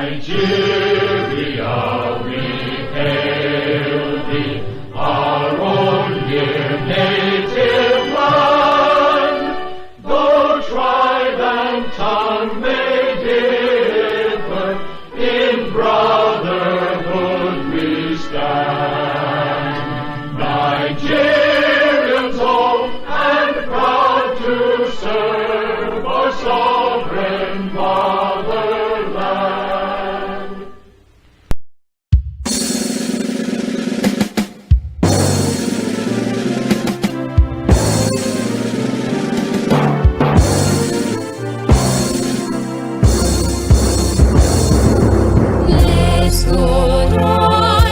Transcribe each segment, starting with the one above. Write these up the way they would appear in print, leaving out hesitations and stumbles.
Nigeria, we hail thee, our own dear native land. Though tribe and tongue may differ, in brotherhood we stand. Nigerians all and proud to serve our sovereign motherland. Let's go,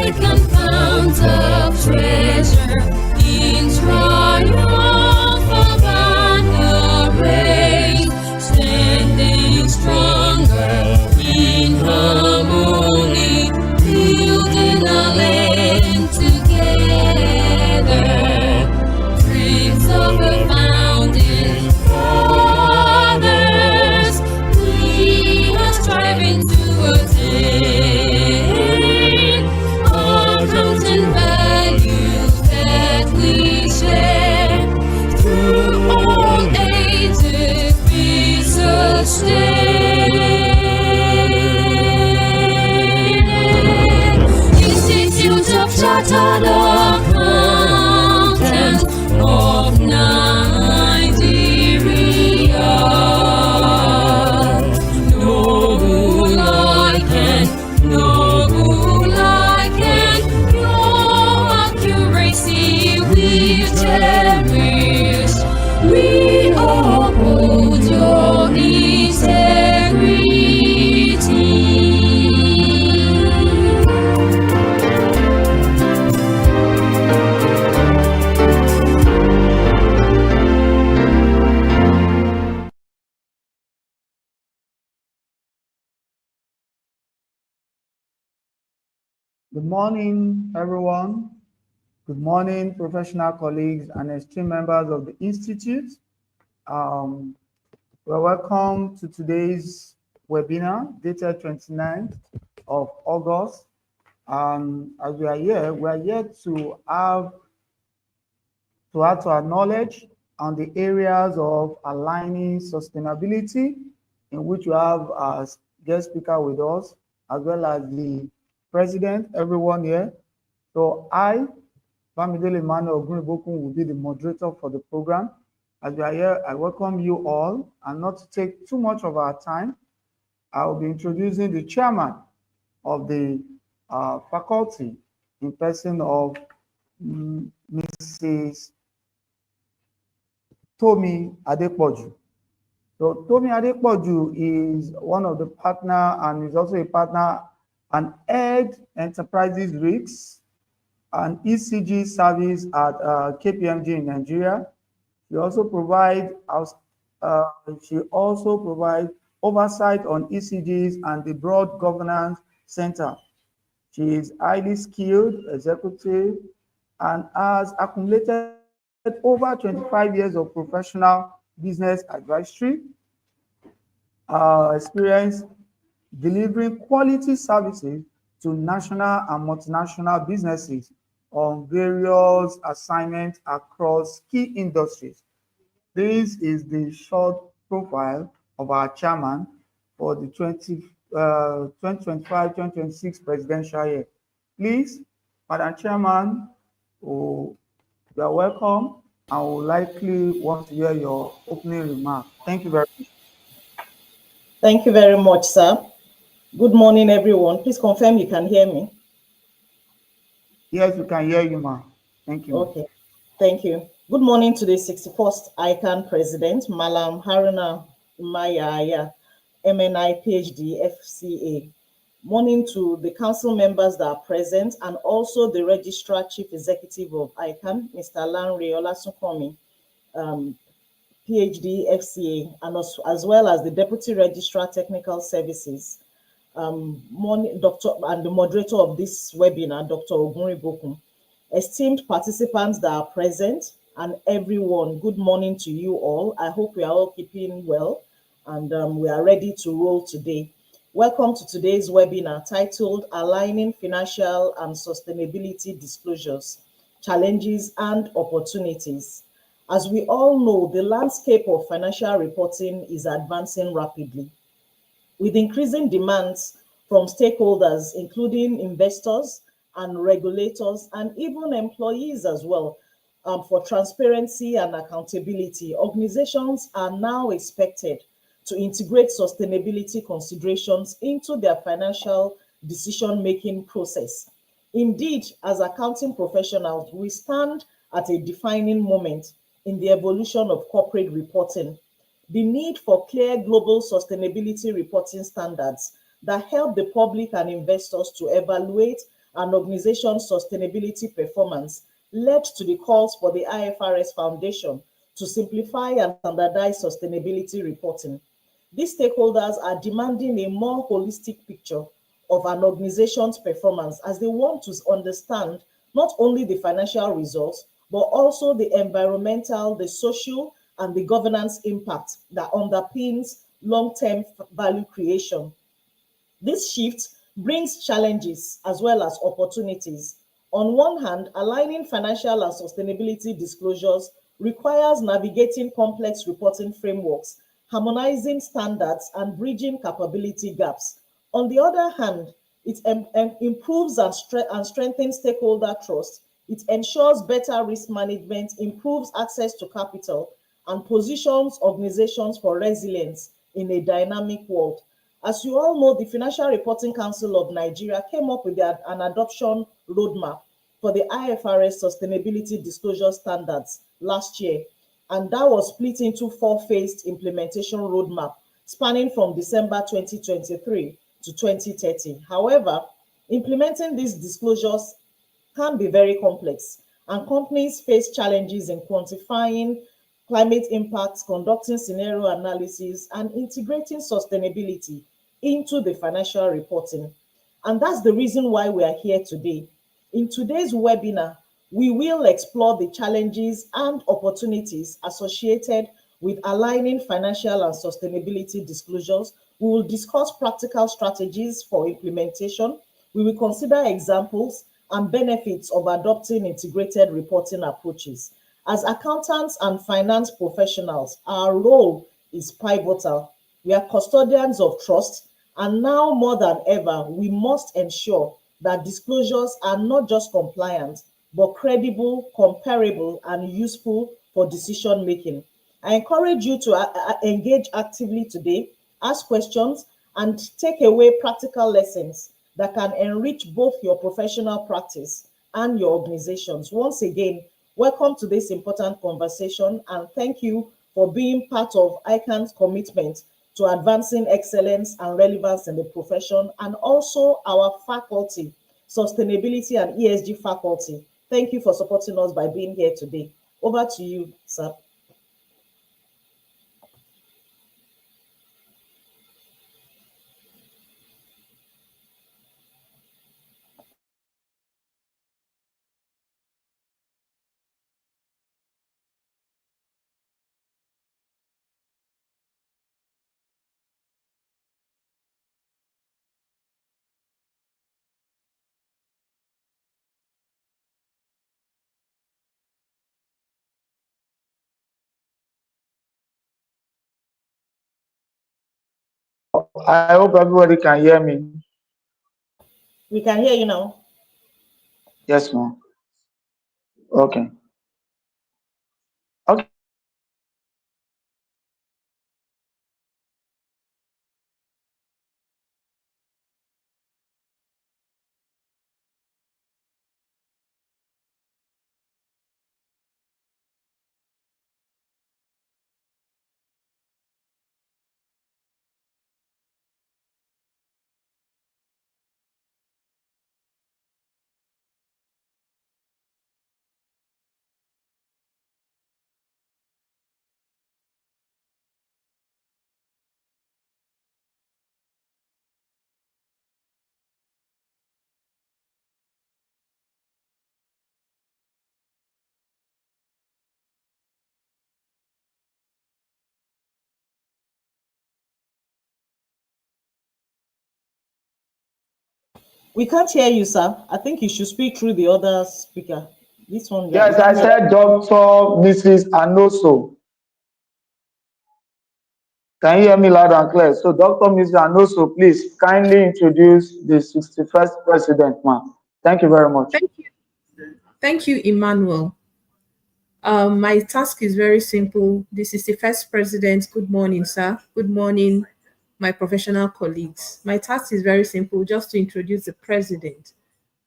ICAN fount of treasure, in triumphal banner raised, standing stronger in harmony, building a land together. Dreams of the founding fathers, we are striving to attain. Our counting values that we share, through all ages we sustain. Institute of Chartered Accountants of Nigeria, noble ICAN, noble ICAN, your accuracy we cherish. We uphold your integrity. Good morning, everyone. Good morning, professional colleagues and esteemed members of the Institute. Well, welcome to today's webinar, dated 29th of August. As we are here to add to our knowledge on the areas of aligning sustainability, in which we have a guest speaker with us, as well as the president, everyone here. So I, Bamidele Emmanuel Ogunribokun, will be the moderator for the program. As we are here, I welcome you all, and not to take too much of our time, I will be introducing the chairman of the faculty, in person of Mrs. Tomi Adepoju. So Tomi Adepoju is one of the partner, and is also a partner and head enterprises risks and ECG service at KPMG in Nigeria. She also provides oversight on ECGs and the Broad Governance Center. She is highly skilled executive and has accumulated over 25 years of professional business advisory experience delivering quality services to national and multinational businesses on various assignments across key industries. This is the short profile of our chairman for the 2025-2026 presidential year. Please, Madam Chairman, you are welcome. I will likely want to hear your opening remark. Thank you very much. Thank you very much, sir. Good morning, everyone. Please confirm you can hear me. Yes, we can hear you, ma'am. Thank you. Okay, thank you. Good morning to the 61st ICAN President, Malam Haruna Mayaya, MNI, PhD, FCA. Morning to the council members that are present, and also the Registrar Chief Executive of ICAN, Mr. Lanre Olasunkomi, PhD, FCA, and as well as the Deputy Registrar Technical Services, Doctor and the moderator of this webinar, Dr. Ogunribokun. Esteemed participants that are present, and everyone, good morning to you all. I hope we are all keeping well, and we are ready to roll today. Welcome to today's webinar titled Aligning Financial and Sustainability Disclosures, Challenges and Opportunities. As we all know, the landscape of financial reporting is advancing rapidly, with increasing demands from stakeholders, including investors and regulators, and even employees as well, for transparency and accountability. Organizations are now expected to integrate sustainability considerations into their financial decision-making process. Indeed, as accounting professionals, we stand at a defining moment in the evolution of corporate reporting. The need for clear global sustainability reporting standards that help the public and investors to evaluate an organization's sustainability performance led to the calls for the IFRS Foundation to simplify and standardize sustainability reporting. These stakeholders are demanding a more holistic picture of an organization's performance, as they want to understand not only the financial results, but also the environmental, the social, and the governance impact that underpins long-term value creation. This shift brings challenges as well as opportunities. On one hand, aligning financial and sustainability disclosures requires navigating complex reporting frameworks, harmonizing standards, and bridging capability gaps. On the other hand, it improves and strengthens stakeholder trust. It ensures better risk management, improves access to capital, and positions organizations for resilience in a dynamic world. As you all know, the Financial Reporting Council of Nigeria came up with an adoption roadmap for the IFRS sustainability disclosure standards last year, and that was split into four-phased implementation roadmap spanning from December 2023 to 2030. However, implementing these disclosures can be very complex, and companies face challenges in quantifying climate impacts, conducting scenario analysis, and integrating sustainability into the financial reporting. And that's the reason why we are here today. In today's webinar, we will explore the challenges and opportunities associated with aligning financial and sustainability disclosures. We will discuss practical strategies for implementation. We will consider examples and benefits of adopting integrated reporting approaches. As accountants and finance professionals, our role is pivotal. We are custodians of trust, and now more than ever, we must ensure that disclosures are not just compliant, but credible, comparable, and useful for decision making. I encourage you to engage actively today, ask questions, and take away practical lessons that can enrich both your professional practice and your organizations. Once again, welcome to this important conversation, and thank you for being part of ICANN's commitment to advancing excellence and relevance in the profession, and also our faculty, sustainability and ESG faculty. Thank you for supporting us by being here today. Over to you, sir. I hope everybody can hear me. We can hear you now. Yes, ma'am. Okay. Okay. We can't hear you, sir. I think you should speak through the other speaker. This one, yeah, we Yes, I can't hear. said Dr. Mrs. Anoso. Can you hear me loud and clear? So, Dr. Mrs. Anoso, please kindly introduce the 61st president, ma'am. Thank you very much. Thank you. Thank you, Emmanuel. My task is very simple. This is the first president. Good morning, sir. Good morning, my professional colleagues. My task is very simple, just to introduce the president.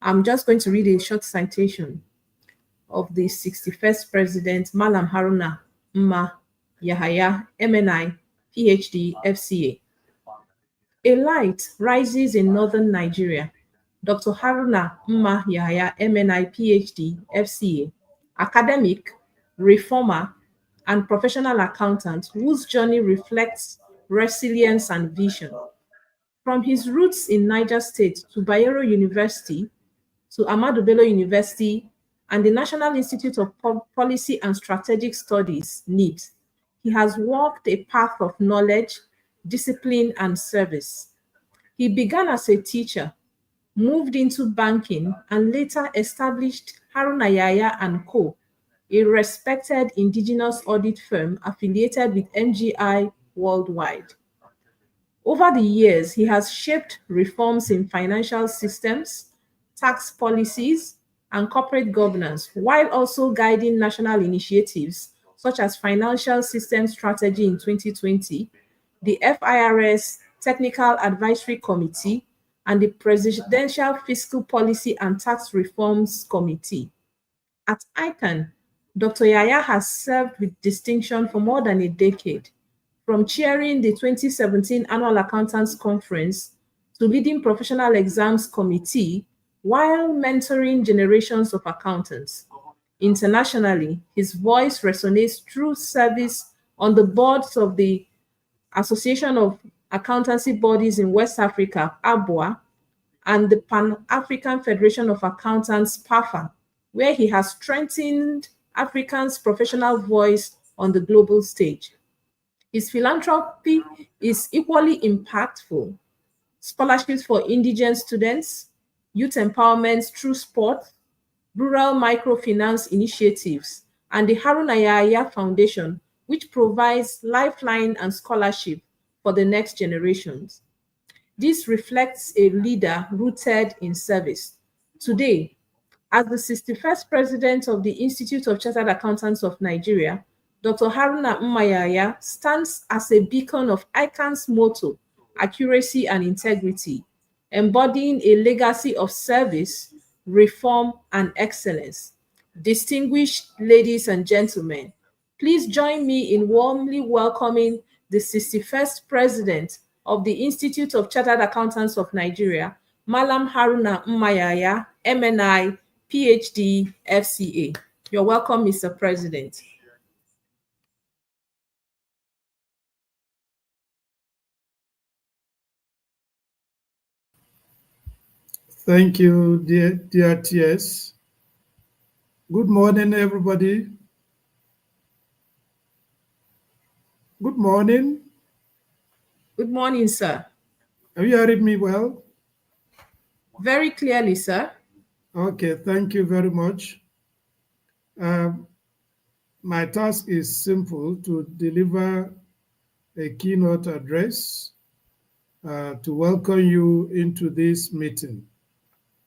I'm just going to read a short citation of the 61st president, Malam Haruna Mma Yahaya, MNI, PhD, FCA. A light rises in northern Nigeria. Dr. Haruna Mma Yahaya, MNI, PhD, FCA, academic, reformer, and professional accountant whose journey reflects resilience and vision. From his roots in Niger State to Bayero University, to Ahmadu Bello University, and the National Institute of Policy and Strategic Studies, NIPS, he has walked a path of knowledge, discipline, and service. He began as a teacher, moved into banking, and later established Haruna Yahya & Co., a respected indigenous audit firm affiliated with MGI worldwide. Over the years, he has shaped reforms in financial systems, tax policies, and corporate governance, while also guiding national initiatives such as Financial System Strategy in 2020, the FIRS Technical Advisory Committee, and the Presidential Fiscal Policy and Tax Reforms Committee. At ICAN, Dr. Yaya has served with distinction for more than a decade, from chairing the 2017 Annual Accountants Conference to leading Professional Exams Committee while mentoring generations of accountants. Internationally, his voice resonates through service on the boards of the Association of Accountancy Bodies in West Africa, ABWA, and the Pan-African Federation of Accountants, PAFA, where he has strengthened Africans' professional voice on the global stage. His philanthropy is equally impactful. Scholarships for indigent students, youth empowerment through sport, rural microfinance initiatives, and the Haruna Yahya Foundation, which provides lifeline and scholarship for the next generations. This reflects a leader rooted in service. Today, as the 61st president of the Institute of Chartered Accountants of Nigeria, Dr. Haruna Mma Yahya stands as a beacon of ICAN's motto, accuracy and integrity, embodying a legacy of service, reform, and excellence. Distinguished ladies and gentlemen, please join me in warmly welcoming the 61st president of the Institute of Chartered Accountants of Nigeria, Malam Haruna Mma Yahya, MNI, PhD, FCA. You're welcome, Mr. President. Thank you, dear TS. Good morning, everybody. Good morning. Good morning, sir. Are you hearing me well? Very clearly, sir. Okay, thank you very much. My task is simple: to deliver a keynote address to welcome you into this meeting,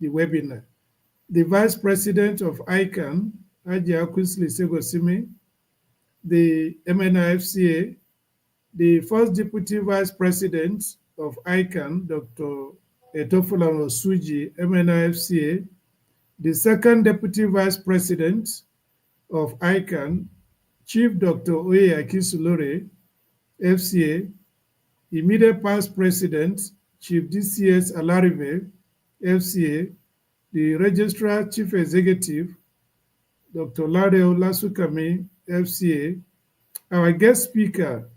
the webinar. The Vice President of ICAN, Ajia Quisley Segosimi, the MNIFCA, the First Deputy Vice President of ICAN, Dr. Etofulan Osuji, MNIFCA, the Second Deputy Vice President of ICAN, Chief Dr. Oye Akisulore, FCA, immediate past President, Chief DCS Alarive, FCA, the Registrar Chief Executive, Dr. Lade Olasukami, FCA, our guest speaker,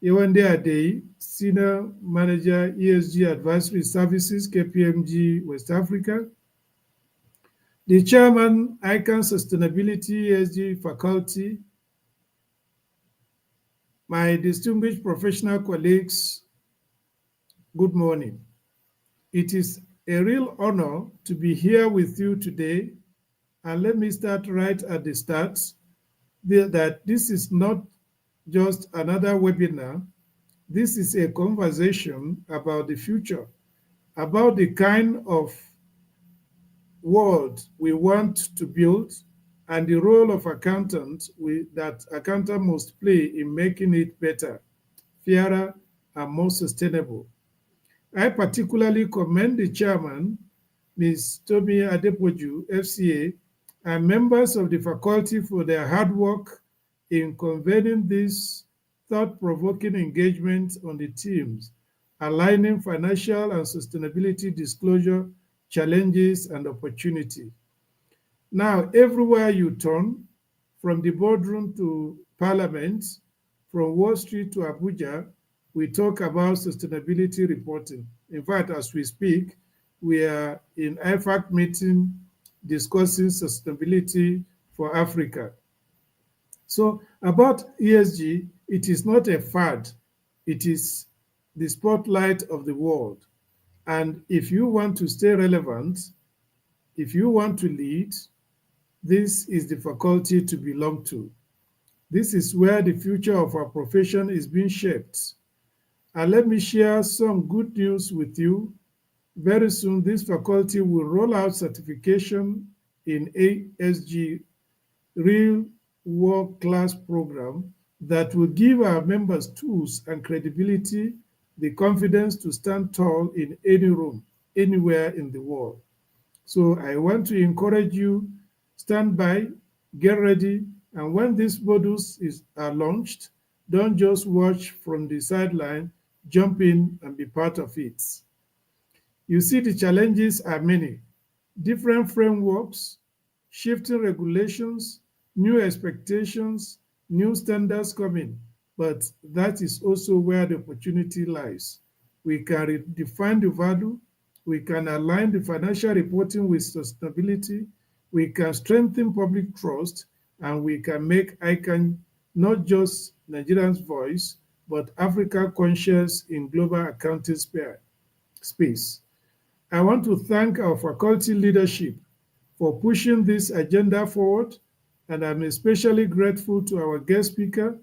Yewande Adei, Senior Manager, ESG Advisory Services, KPMG, West Africa, the Chairman, ICAN Sustainability ESG Faculty, my distinguished professional colleagues, good morning. It is a real honor to be here with you today. And let me start right at the start that this is not just another webinar. This is a conversation about the future, about the kind of world we want to build and the role of accountant that accountant must play in making it better, fairer, and more sustainable. I particularly commend the chairman, Ms. Tomi Adepoju, FCA, and members of the faculty for their hard work in convening this thought-provoking engagement on the themes aligning financial and sustainability disclosure, challenges, and opportunity. Now, everywhere you turn, from the boardroom to parliament, from Wall Street to Abuja, we talk about sustainability reporting. In fact, as we speak, we are in IFAC meeting discussing sustainability for Africa. So about ESG, it is not a fad. It is the spotlight of the world. And if you want to stay relevant, if you want to lead, this is the faculty to belong to. This is where the future of our profession is being shaped. And let me share some good news with you. Very soon, this faculty will roll out certification in ESG real world-class program that will give our members tools and credibility, the confidence to stand tall in any room, anywhere in the world. So I want to encourage you, stand by, get ready, and when these modules are launched, don't just watch from the sideline, jump in and be part of it. You see, the challenges are many. Different frameworks, shifting regulations, new expectations, new standards coming, but that is also where the opportunity lies. We can redefine the value, we can align the financial reporting with sustainability, we can strengthen public trust, and we can make ICAN not just Nigerians' voice, but Africa conscious in global accounting space. I want to thank our faculty leadership for pushing this agenda forward, and I'm especially grateful to our guest speaker,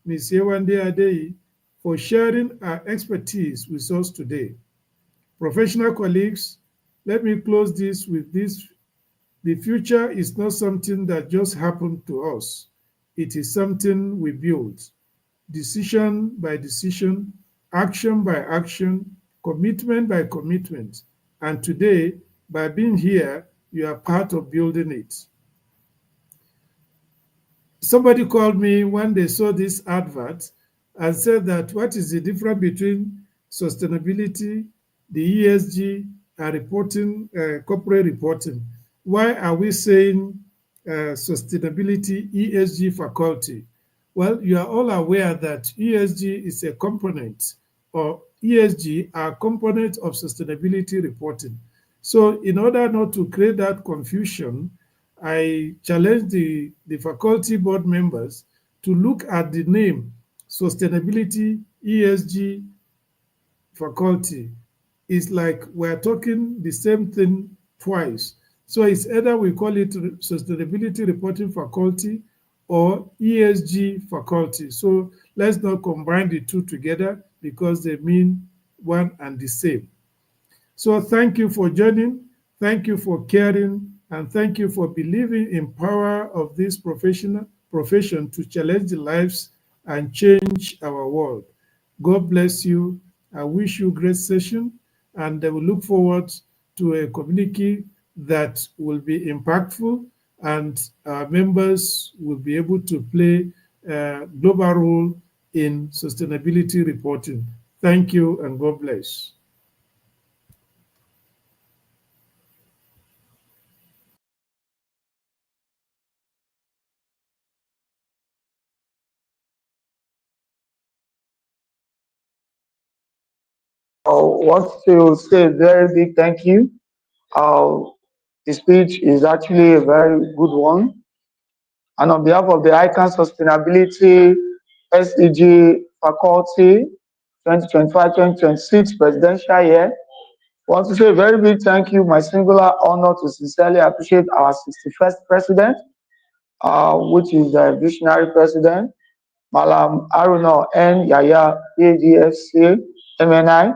Ms. Yewande Adeyi, for sharing her expertise with us today. Professional colleagues, let me close this with this. The future is not something that just happened to us. It is something we build, decision by decision, action by action, commitment by commitment. And today, by being here, you are part of building it. Somebody called me when they saw this advert and said that what is the difference between sustainability, the ESG, and reporting, corporate reporting? Why are we saying sustainability ESG faculty? Well, you are all aware that ESG is a component, or ESG are a component of sustainability reporting. So in order not to create that confusion, I challenge the faculty board members to look at the name sustainability ESG faculty. It's like we're talking the same thing twice. So it's either we call it sustainability reporting faculty or ESG faculty. So let's not combine the two together because they mean one and the same. So thank you for joining, thank you for caring, and thank you for believing in power of this profession to challenge the lives and change our world. God bless you. I wish you a great session, and I will look forward to a community that will be impactful, and our members will be able to play a global role in sustainability reporting. Thank you, and God bless. Want to say a very big thank you. Uh, the speech is actually a very good one. And on behalf of the ICAN Sustainability SDG Faculty 2025-2026 Presidential Year, want to say a very big thank you, my singular honor to sincerely appreciate our 61st president, which is the visionary president, Malam Aruna N. Yaya, ADFC, MNI,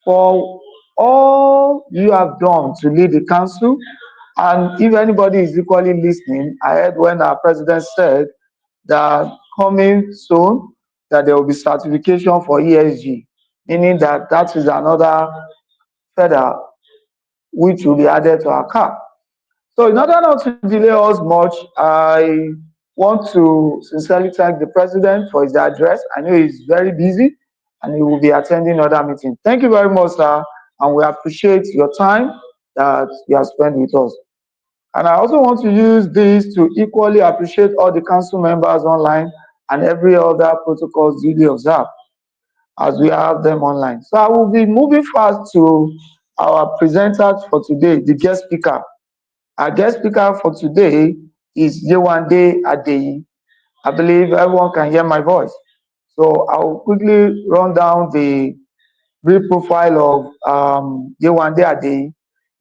for all you have done to lead the council. And if anybody is equally listening, I heard when our president said that coming soon, that there will be certification for ESG, meaning that that is another feather which will be added to our cap. So in order not to delay us much, I want to sincerely thank the president for his address. I know he's very busy and he will be attending other meetings. Thank you very much, sir, and we appreciate your time that you have spent with us. And I also want to use this to equally appreciate all the council members online and every other protocols duly observed as we have them online. So I will be moving fast to our presenters for today, the guest speaker. Our guest speaker for today is Yewande Adeyi. I believe everyone can hear my voice. So I will quickly run down the brief profile of Yewande Adeyi.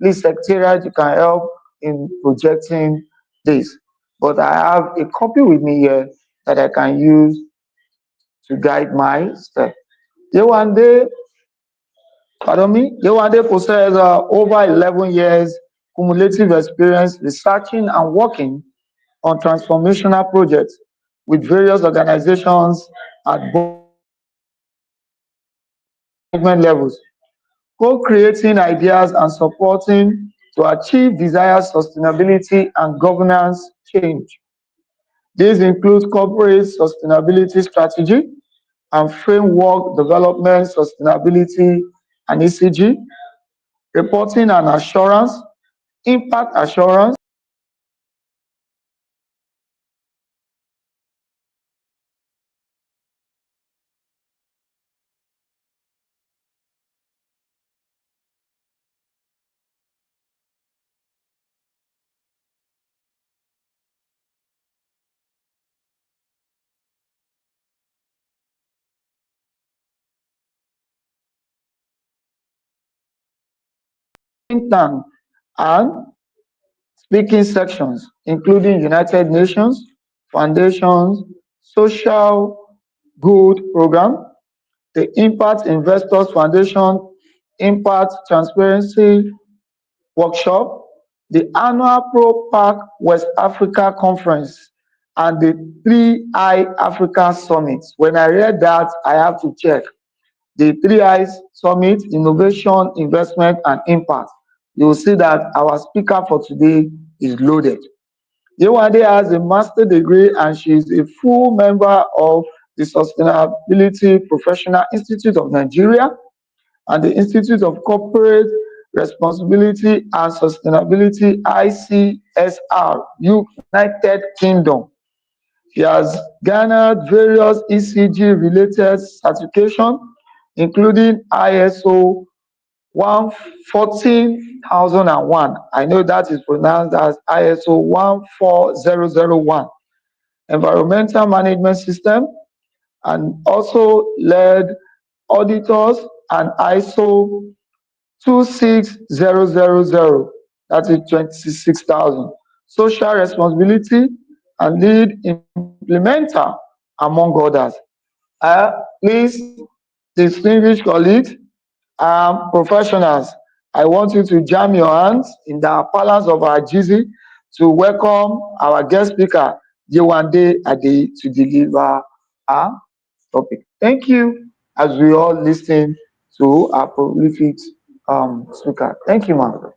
Please, Secretariat, you can help in projecting this. But I have a copy with me here that I can use to guide my step. Yewande, Yewande possesses over 11 years cumulative experience researching and working on transformational projects with various organizations at both management levels, co-creating ideas and supporting to achieve desired sustainability and governance change. This includes corporate sustainability strategy and framework development, sustainability and ECG, reporting and assurance, impact assurance, tank, and speaking sections, including United Nations, foundations, social good program, the Impact Investors Foundation, Impact Transparency Workshop, the annual Pro Pac West Africa Conference, and the 3I Africa Summit. When I read that, I have to check. The 3I's Summit, Innovation, Investment, and Impact. You will see that our speaker for today is loaded. Yewande has a master's degree and she is a full member of the Sustainability Professional Institute of Nigeria and the Institute of Corporate Responsibility and Sustainability ICSR, United Kingdom. She has garnered various ECG related certifications, including ISO 14001. I know that is pronounced as ISO 14001, Environmental Management System, and also led auditors and ISO 26000, that is 26,000, social responsibility, and lead implementer, among others. Please, distinguished colleagues, professionals, I want you to jam your hands in the palace of our GZ to welcome our guest speaker, Yewande Adeyi, to deliver our topic. Thank you as we all listen to our prolific speaker. Thank you, ma'am.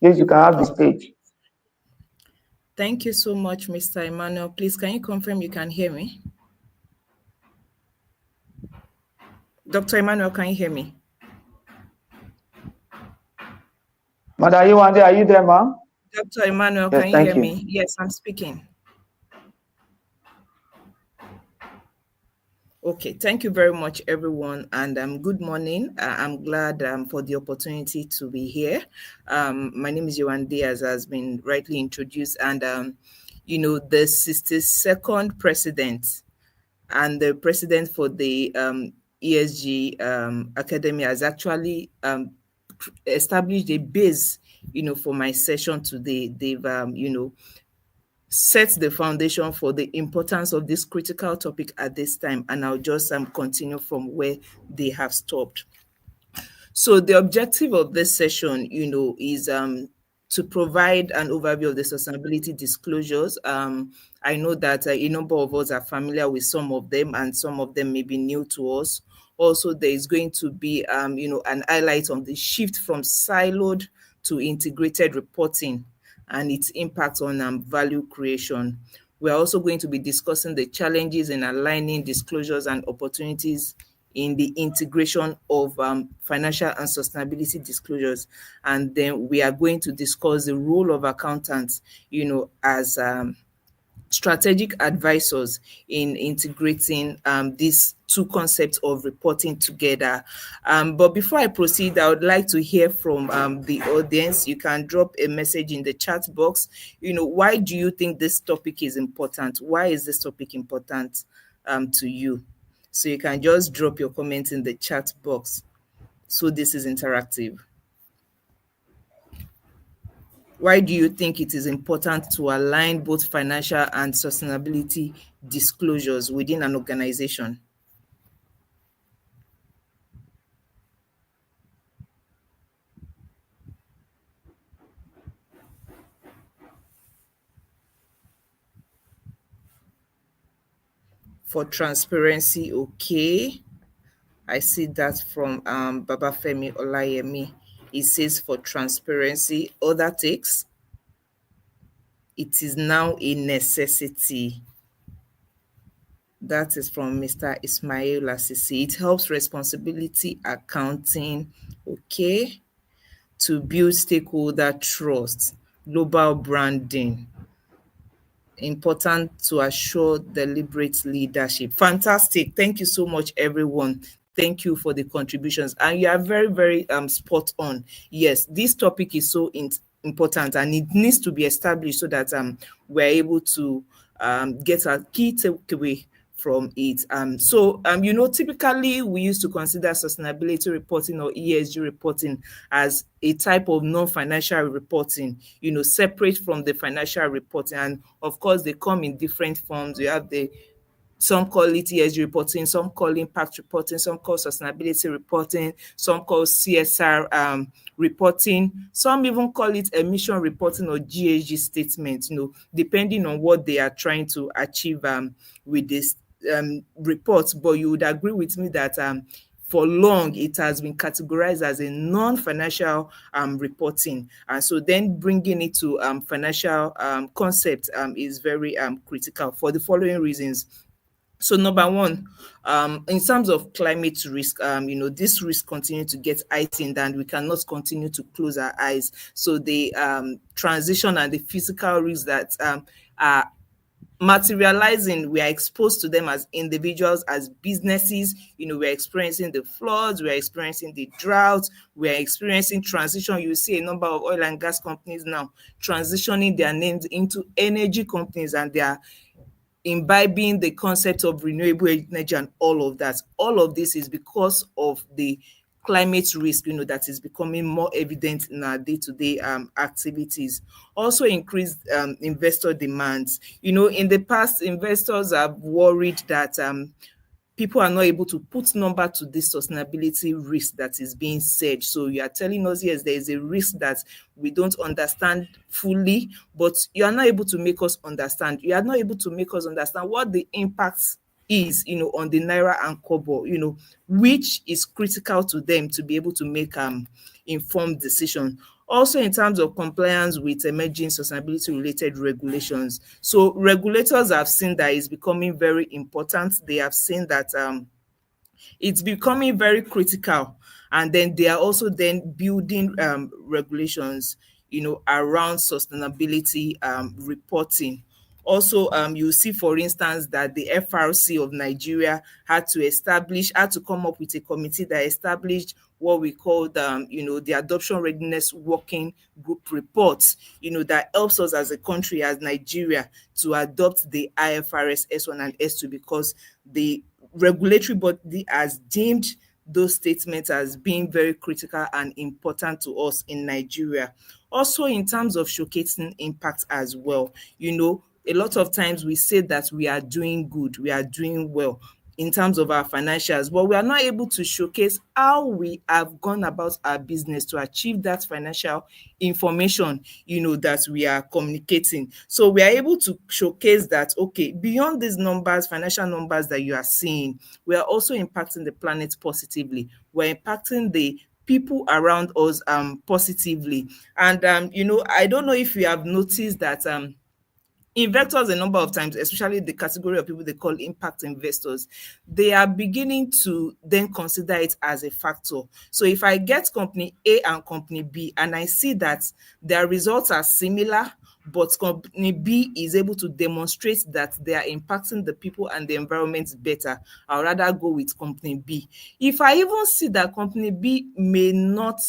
Please, you can have the stage. Thank you so much, Mr. Emmanuel. Please, can you confirm you can hear me? Dr. Emmanuel, can you hear me? Madam Yewande, are you there, ma'am? Dr. Emmanuel, Yes, can you thank hear you. me? Yes, I'm speaking. Okay, thank you very much, everyone, and good morning. I'm glad for the opportunity to be here. My name is Yewande, as has been rightly introduced, and the 62nd president and the president for the ESG Academy has actually established a base, for my session today. They've, set the foundation for the importance of this critical topic at this time, and I'll just continue from where they have stopped. So the objective of this session, is to provide an overview of the sustainability disclosures. I know that a number of us are familiar with some of them, and some of them may be new to us. Also, there is going to be, an highlight on the shift from siloed to integrated reporting and its impact on value creation. We're also going to be discussing the challenges in aligning disclosures and opportunities in the integration of financial and sustainability disclosures. And then we are going to discuss the role of accountants, as strategic advisors in integrating these two concepts of reporting together. But before I proceed, I would like to hear from the audience. You can drop a message in the chat box. Why do you think this topic is important? Why is this topic important to you? So you can just drop your comments in the chat box. So this is interactive. Why do you think it is important to align both financial and sustainability disclosures within an organization? For transparency, okay. I see that from Babafemi Olayemi. It says for transparency. Other takes, it is now a necessity. That is from Mr. Ismail Assisi. It helps responsibility accounting, okay, to build stakeholder trust, global branding. Important to assure deliberate leadership. Fantastic. Thank you so much, everyone. Thank you for the contributions. And you are very, very spot on. Yes, this topic is so important, and it needs to be established so that we're able to get a key takeaway from it. Typically we used to consider sustainability reporting or ESG reporting as a type of non-financial reporting, separate from the financial reporting. And of course, they come in different forms. You have some call it ESG reporting, some call impact reporting, some call sustainability reporting, some call CSR reporting, some even call it emission reporting or GHG statement, depending on what they are trying to achieve with this report. But you would agree with me that for long it has been categorized as a non-financial reporting, and so then bringing it to financial concept is very critical for the following reasons. So number one, in terms of climate risk, this risk continue to get heightened, and we cannot continue to close our eyes. So the transition and the physical risks that are materializing, we are exposed to them as individuals, as businesses. We're experiencing the floods, we're experiencing the drought, we're experiencing transition. You see a number of oil and gas companies now transitioning their names into energy companies, and they are imbibing the concept of renewable energy and all of that. All of this is because of the climate risk, that is becoming more evident in our day-to-day activities. Also increased investor demands. In the past, investors have worried that people are not able to put number to this sustainability risk that is being said. So you are telling us, yes, there is a risk that we don't understand fully, but you are not able to make us understand. You are not able to make us understand what the impact is, on the Naira and Kobo, which is critical to them to be able to make informed decision. Also, in terms of compliance with emerging sustainability-related regulations. So regulators have seen that it's becoming very important. They have seen that it's becoming very critical. And then they are also then building regulations, around sustainability reporting. Also, you see, for instance, that the FRC of Nigeria had to come up with a committee that established what we call the Adoption Readiness Working Group reports, that helps us as a country, as Nigeria, to adopt the IFRS S1 and S2, because the regulatory body has deemed those statements as being very critical and important to us in Nigeria. Also, in terms of showcasing impact as well, a lot of times we say that we are doing good, we are doing well in terms of our financials, but we are not able to showcase how we have gone about our business to achieve that financial information, that we are communicating. So we are able to showcase that, okay, beyond these numbers, financial numbers that you are seeing, we are also impacting the planet positively. We're impacting the people around us positively. And I don't know if you have noticed that investors a number of times, especially the category of people they call impact investors, they are beginning to then consider it as a factor. So if I get company A and company B and I see that their results are similar, but company B is able to demonstrate that they are impacting the people and the environment better, I'll rather go with company B. If I even see that company B may not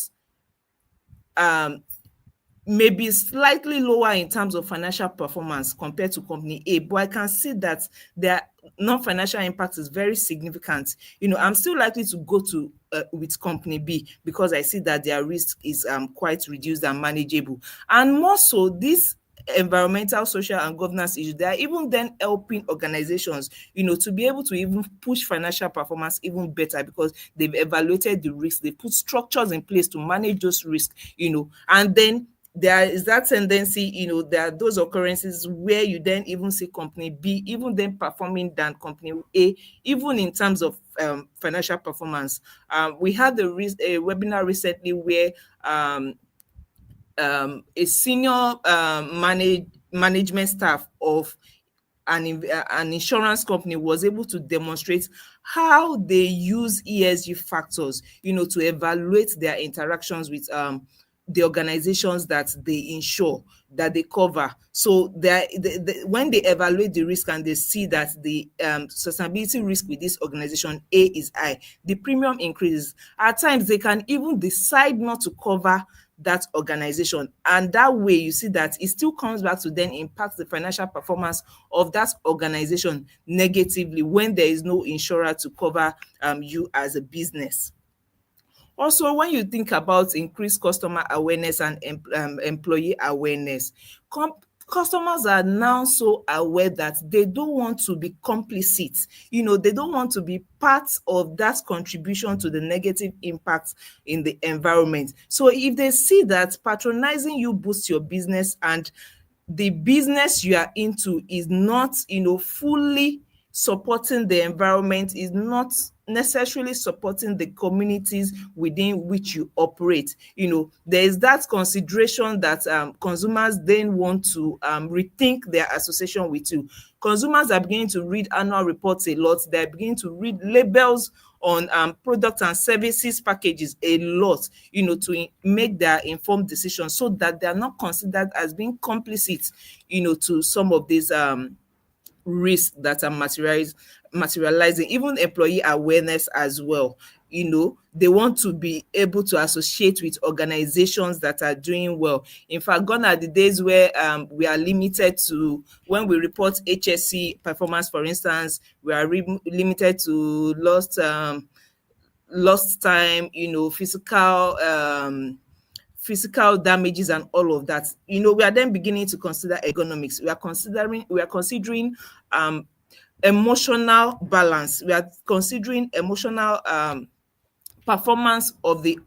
maybe slightly lower in terms of financial performance compared to company A, but I can see that their non-financial impact is very significant. I'm still likely to go to with company B because I see that their risk is quite reduced and manageable. And more so, this environmental, social, and governance issues, they are even then helping organizations, to be able to even push financial performance even better because they've evaluated the risks, they put structures in place to manage those risks, and then there is that tendency, there are those occurrences where you then even see company B even then performing than company A, even in terms of financial performance. We had a webinar recently where a senior management staff of an insurance company was able to demonstrate how they use ESG factors, to evaluate their interactions with the organizations that they insure, that they cover. So when they evaluate the risk and they see that the sustainability risk with this organization A is high, the premium increases. At times, they can even decide not to cover that organization, and that way you see that it still comes back to then impact the financial performance of that organization negatively when there is no insurer to cover you as a business. Also, when you think about increased customer awareness and employee awareness, customers are now so aware that they don't want to be complicit. They don't want to be part of that contribution to the negative impact in the environment. So if they see that patronizing you boosts your business and the business you are into is not, fully supporting the environment, is not necessarily supporting the communities within which you operate, there is that consideration that consumers then want to rethink their association with you. Consumers are beginning to read annual reports a lot. They're beginning to read labels on products and services packages a lot, to make their informed decisions so that they are not considered as being complicit, to some of these risks that are materializing. Even employee awareness as well. They want to be able to associate with organizations that are doing well. In fact, gone are the days where we are limited to, when we report HSC performance, for instance, we are limited to lost time, physical damages and all of that. We are then beginning to consider ergonomics. We are considering emotional balance. We are considering emotional performance of the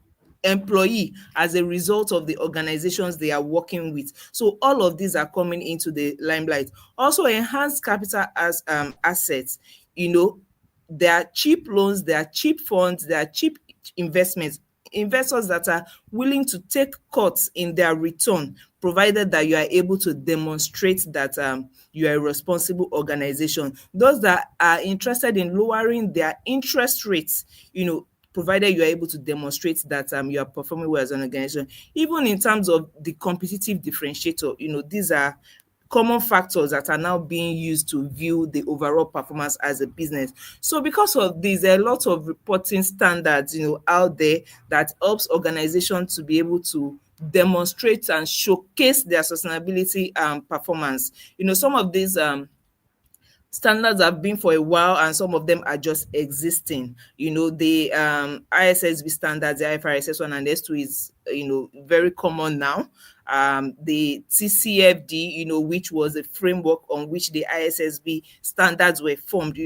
employee as a result of the organizations they are working with. So all of these are coming into the limelight. Also, enhanced capital as assets. There are cheap loans, there are cheap funds, there are cheap investments. Investors that are willing to take cuts in their return, provided that you are able to demonstrate that you are a responsible organization. Those that are interested in lowering their interest rates, provided you are able to demonstrate that you are performing well as an organization. Even in terms of the competitive differentiator, these are common factors that are now being used to view the overall performance as a business. So because of this, there are a lot of reporting standards, out there that helps organizations to be able to demonstrate and showcase their sustainability performance. Some of these standards have been for a while, and some of them are just existing. The ISSB standards, the IFRS S1 and S2 is very common now. The TCFD, which was a framework on which the ISSB standards were formed,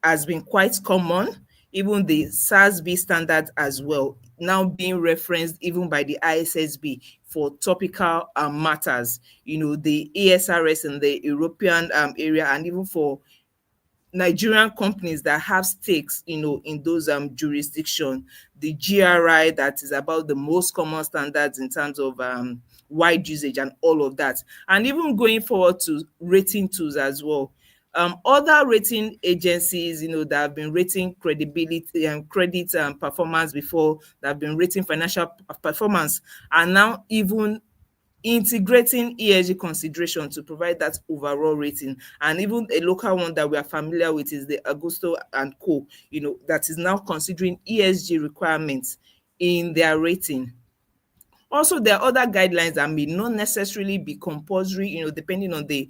has been quite common. Even the SASB standards as well, now being referenced even by the ISSB for topical matters, the ESRS in the European area, and even for Nigerian companies that have stakes, in those jurisdiction, the GRI, that is about the most common standards in terms of wide usage and all of that. And even going forward to rating tools as well. Other rating agencies, that have been rating credibility and credit and performance before, that have been rating financial performance, are now even integrating ESG consideration to provide that overall rating. And even a local one that we are familiar with is the Augusto and Co, that is now considering ESG requirements in their rating. Also, there are other guidelines that may not necessarily be compulsory, depending on the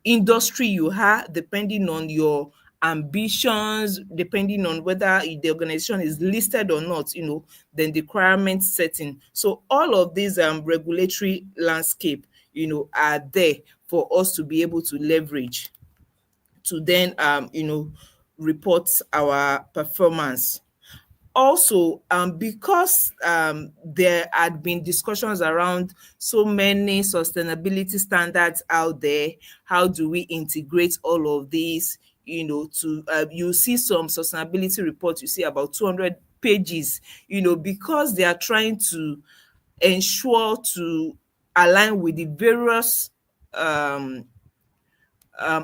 industry you have, depending on your ambitions, depending on whether the organization is listed or not, then the requirement setting. So all of these regulatory landscape, are there for us to be able to leverage to then, report our performance. Also, because there had been discussions around so many sustainability standards out there, how do we integrate all of these, to you see some sustainability reports, you see about 200 pages, because they are trying to ensure to align with the various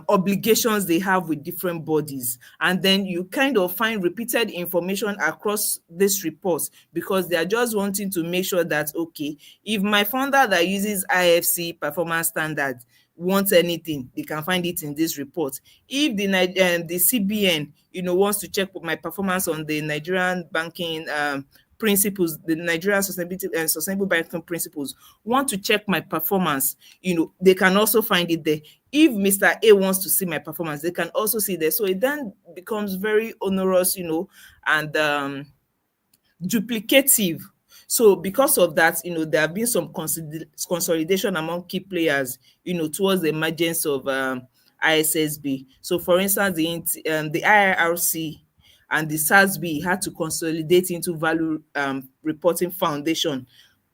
obligations they have with different bodies. And then you kind of find repeated information across this report, because they are just wanting to make sure that, okay, if my founder that uses IFC performance standards wants anything, they can find it in this report. If the CBN, wants to check my performance on the Nigerian banking principles, the Nigerian sustainability and sustainable banking principles, want to check my performance, they can also find it there. If Mr. A wants to see my performance, they can also see there. So it then becomes very onerous, and duplicative. So because of that, there have been some consolidation among key players, towards the emergence of ISSB. So for instance, the IRC and the SASB had to consolidate into Value Reporting Foundation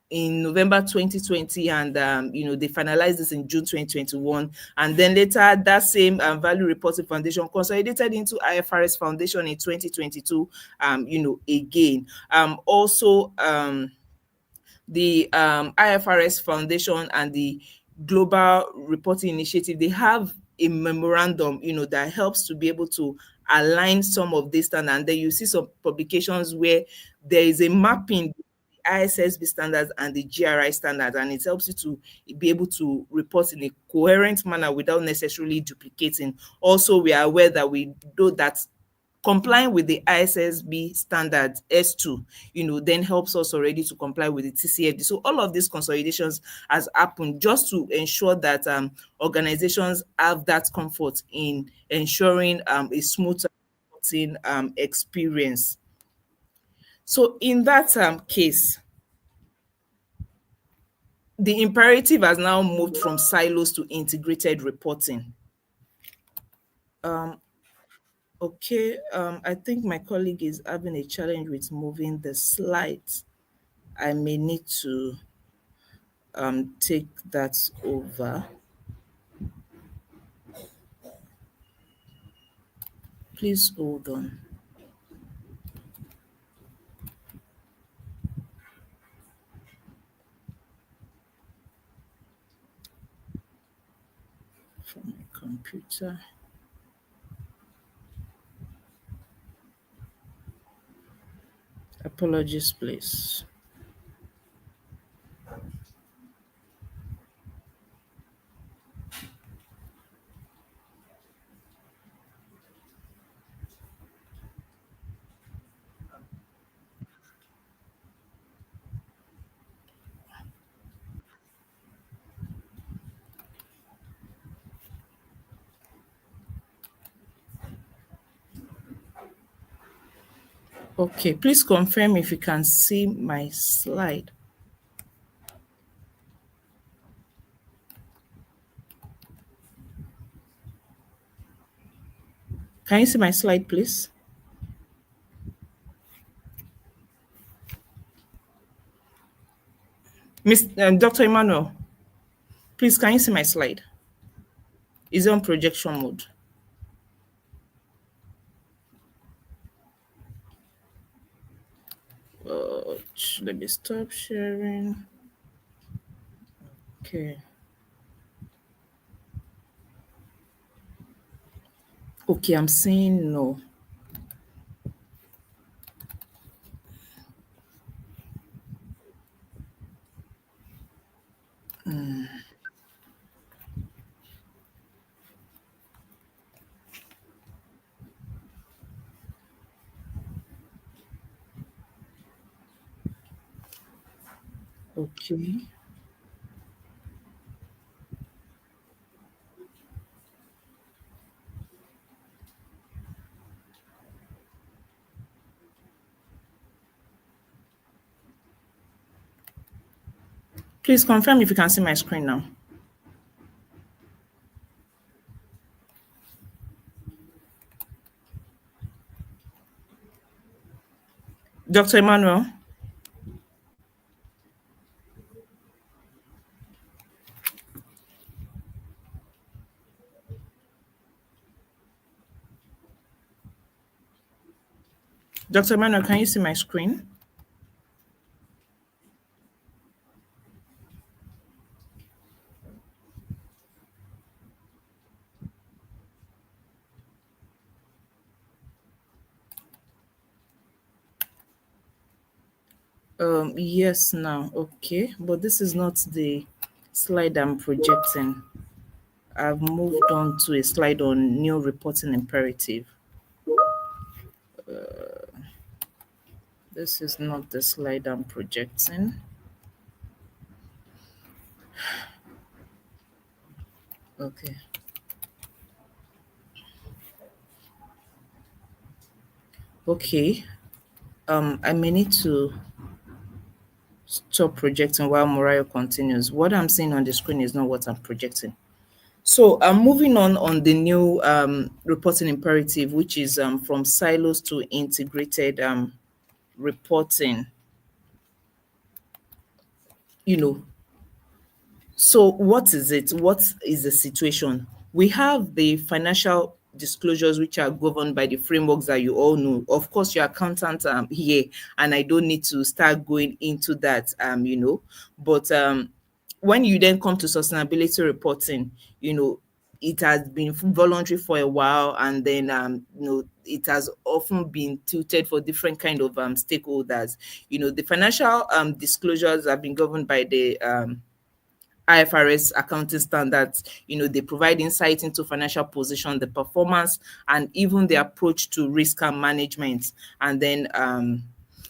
in November 2020, and they finalized this in June 2021. And then later, that same Value Reporting Foundation consolidated into IFRS Foundation in 2022, again. Also, the IFRS Foundation and the Global Reporting Initiative, they have a memorandum, that helps to be able to align some of this standards. And then you see some publications where there is a mapping ISSB standards and the GRI standards, and it helps you to be able to report in a coherent manner without necessarily duplicating. Also, we are aware that we know that complying with the ISSB standard S2, then helps us already to comply with the TCFD. So all of these consolidations has happened just to ensure that organizations have that comfort in ensuring a smooth reporting experience. So in that case, the imperative has now moved from silos to integrated reporting. Okay, I think my colleague is having a challenge with moving the slides. I may need to take that over. Please hold on. From my computer. Apologies, please. Okay, please confirm if you can see my slide. Can you see my slide, please? Dr. Emmanuel, please, can you see my slide? Is it on projection mode? Let me stop sharing. Okay. Okay, I'm saying no. Okay. Please confirm if you can see my screen now. Dr. Emmanuel? Dr. Emmanuel, can you see my screen? Yes, now. Okay, but this is not the slide I'm projecting. I've moved on to a slide on new reporting imperative. This is not the slide I'm projecting. Okay. Okay. I may need to stop projecting while Moriah continues. What I'm seeing on the screen is not what I'm projecting. So I'm moving on the new reporting imperative, which is from silos to integrated reporting. You know, so what is it? What is the situation? We have the financial disclosures which are governed by the frameworks that you all know. Of course, your accountant here, and I don't need to start going into that, But when you then come to sustainability reporting, it has been voluntary for a while, and then it has often been tilted for different kind of stakeholders. The financial disclosures have been governed by the IFRS accounting standards. They provide insight into financial position, the performance, and even the approach to risk and management. And then,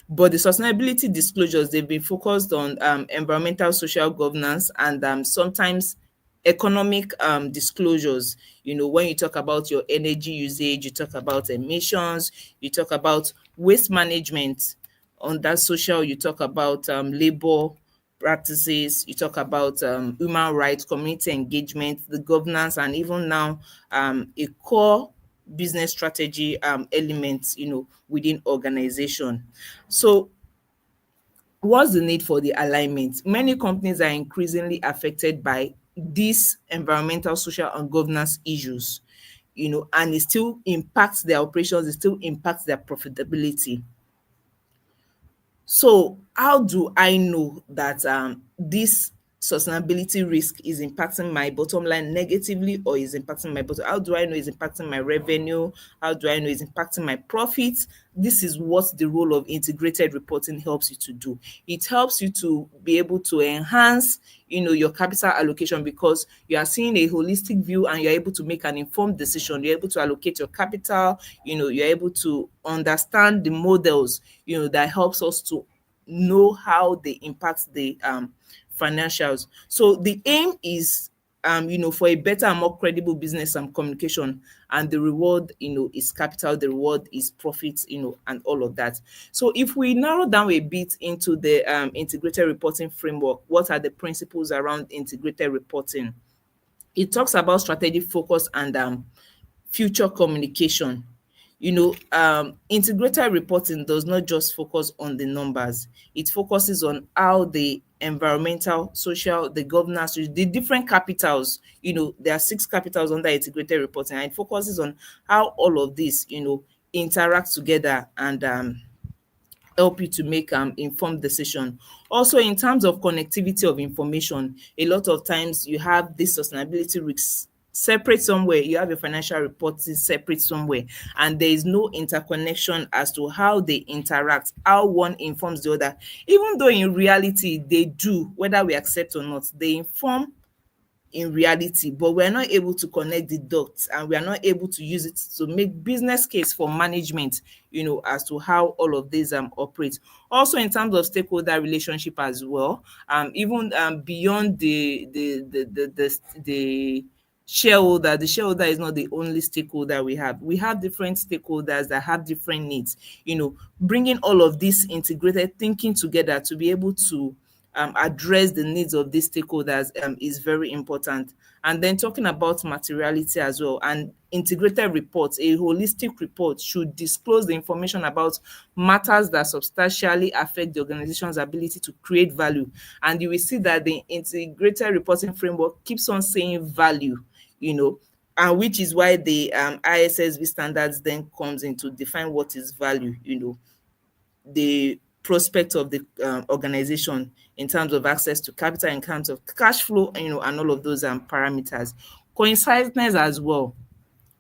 but the sustainability disclosures, they've been focused on environmental, social governance, and sometimes economic disclosures. When you talk about your energy usage, you talk about emissions, you talk about waste management. On that social, you talk about labor practices, you talk about human rights, community engagement, the governance, and even now a core business strategy element, within organization. So what's the need for the alignment? Many companies are increasingly affected by these environmental, social, and governance issues, and it still impacts their operations, it still impacts their profitability. So how do I know that this sustainability risk is impacting my bottom line negatively, or is impacting my bottom? How do I know it's impacting my revenue? How do I know it's impacting my profits? This is what the role of integrated reporting helps you to do. It helps you to be able to enhance, your capital allocation, because you are seeing a holistic view and you're able to make an informed decision. You're able to allocate your capital, you're able to understand the models, that helps us to know how they impact the financials. So the aim is for a better and more credible business and communication. And the reward, is capital, the reward is profit, and all of that. So if we narrow down a bit into the integrated reporting framework, what are the principles around integrated reporting? It talks about strategic focus and future communication. Integrated reporting does not just focus on the numbers. It focuses on how the environmental, social, the governance, the different capitals, there are 6 capitals under integrated reporting, and it focuses on how all of this, interact together and help you to make informed decision. Also, in terms of connectivity of information, a lot of times you have this sustainability risks separate somewhere, you have your financial reporting separate somewhere, and there is no interconnection as to how they interact, how one informs the other, even though in reality they do, whether we accept or not, they inform in reality, but we're not able to connect the dots, and we are not able to use it to make business case for management, as to how all of these operate. Also, in terms of stakeholder relationship as well, even beyond the shareholder, the shareholder is not the only stakeholder we have. We have different stakeholders that have different needs. Bringing all of this integrated thinking together to be able to address the needs of these stakeholders is very important. And then talking about materiality as well, and integrated reports, a holistic report should disclose the information about matters that substantially affect the organization's ability to create value. And you will see that the integrated reporting framework keeps on saying value, and which is why the ISSB standards then comes in to define what is value, the prospect of the organization in terms of access to capital, in terms of cash flow, and all of those parameters. Coincideness as well.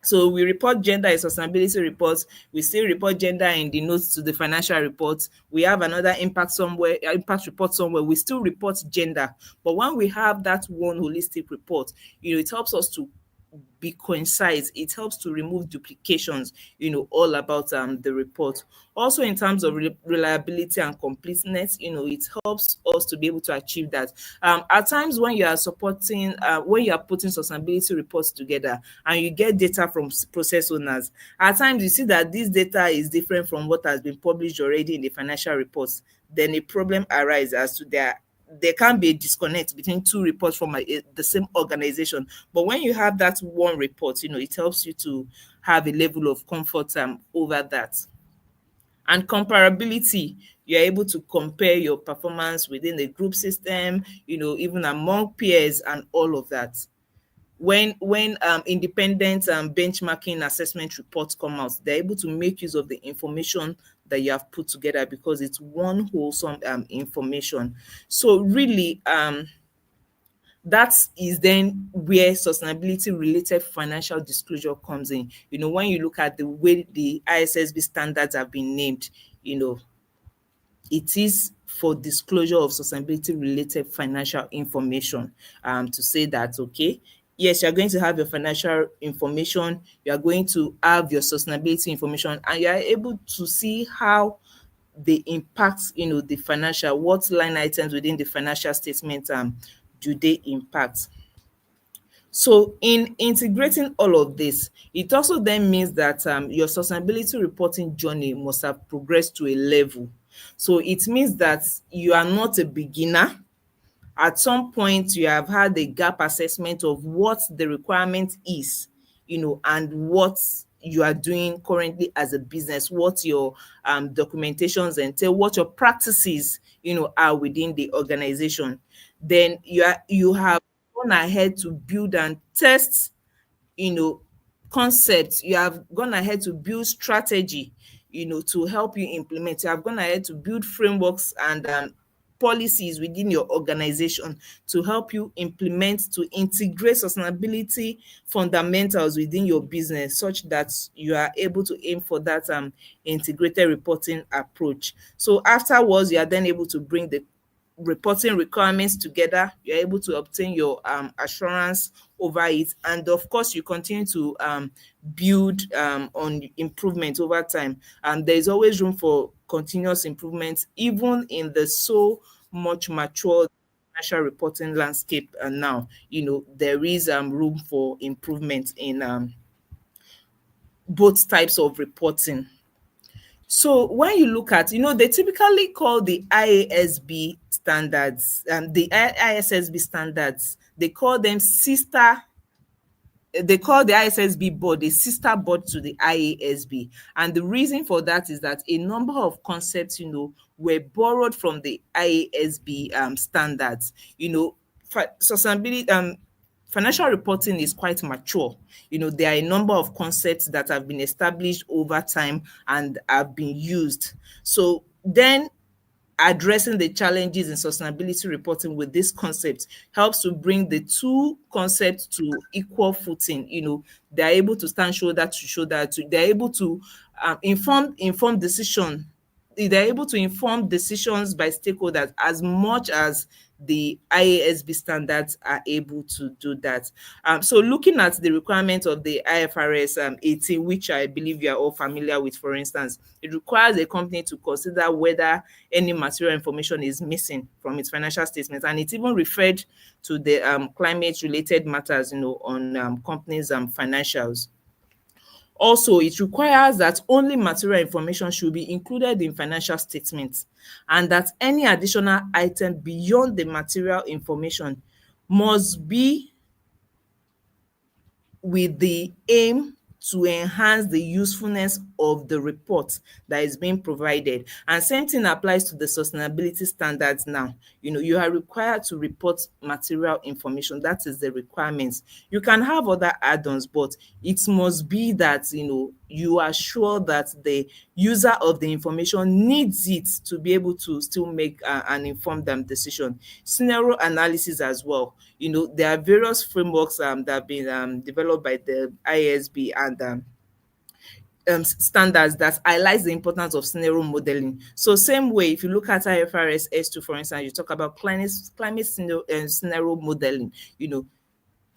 So we report gender in sustainability reports. We still report gender in the notes to the financial reports. We have another impact report somewhere. We still report gender. But when we have that one holistic report, it helps us to be concise. It helps to remove duplications, all about the report. Also, in terms of reliability and completeness, it helps us to be able to achieve that. At times when you are when you are putting sustainability reports together and you get data from process owners, at times you see that this data is different from what has been published already in the financial reports. Then a problem arises as to there can be a disconnect between 2 reports from the same organization. But when you have that one report, it helps you to have a level of comfort over that. And comparability, you're able to compare your performance within the group system, even among peers and all of that. When independent benchmarking assessment reports come out, they're able to make use of the information that you have put together because it's one wholesome information. So really, that is then where sustainability related financial disclosure comes in. When you look at the way the ISSB standards have been named, it is for disclosure of sustainability related financial information, to say that, okay, yes, you're going to have your financial information, you are going to have your sustainability information, and you are able to see how they impact, the financial, what line items within the financial statement do they impact. So in integrating all of this, it also then means that your sustainability reporting journey must have progressed to a level. So it means that you are not a beginner. At some point, you have had a gap assessment of what the requirement is, and what you are doing currently as a business, what your documentations entail, what your practices, are within the organization. Then you have gone ahead to build and test, you know, concepts. You have gone ahead to build strategy, to help you implement. You have gone ahead to build frameworks and policies within your organization to help you implement, to integrate sustainability fundamentals within your business such that you are able to aim for that integrated reporting approach. So afterwards, you are then able to bring the reporting requirements together. You're able to obtain your assurance over it, and of course you continue to build on improvement over time, and there's always room for continuous improvement even in the so much mature financial reporting landscape now, there is room for improvement in both types of reporting. So when you look at, they typically call the IASB standards, the ISSB standards, they call the ISSB board a sister board to the IASB. And the reason for that is that a number of concepts, were borrowed from the IASB standards. Sustainability, financial reporting is quite mature. There are a number of concepts that have been established over time and have been used. So then addressing the challenges in sustainability reporting with this concept helps to bring the two concepts to equal footing. They're able to stand shoulder to shoulder. They're able to inform decision. They're able to inform decisions by stakeholders as much as the IASB standards are able to do that. So looking at the requirement of the IFRS 18, which I believe you are all familiar with, for instance, it requires a company to consider whether any material information is missing from its financial statements, and it even referred to the climate-related matters, on companies' financials. Also, it requires that only material information should be included in financial statements, and that any additional item beyond the material information must be with the aim to enhance the usefulness of the report that is being provided. And same thing applies to the sustainability standards now. You are required to report material information. That is the requirements. You can have other add-ons, but it must be that, you are sure that the user of the information needs it to be able to still make an informed decision. Scenario analysis as well. There are various frameworks that have been developed by the IASB and standards that highlights the importance of scenario modeling. So same way, if you look at IFRS S2, for instance, you talk about climate scenario modeling,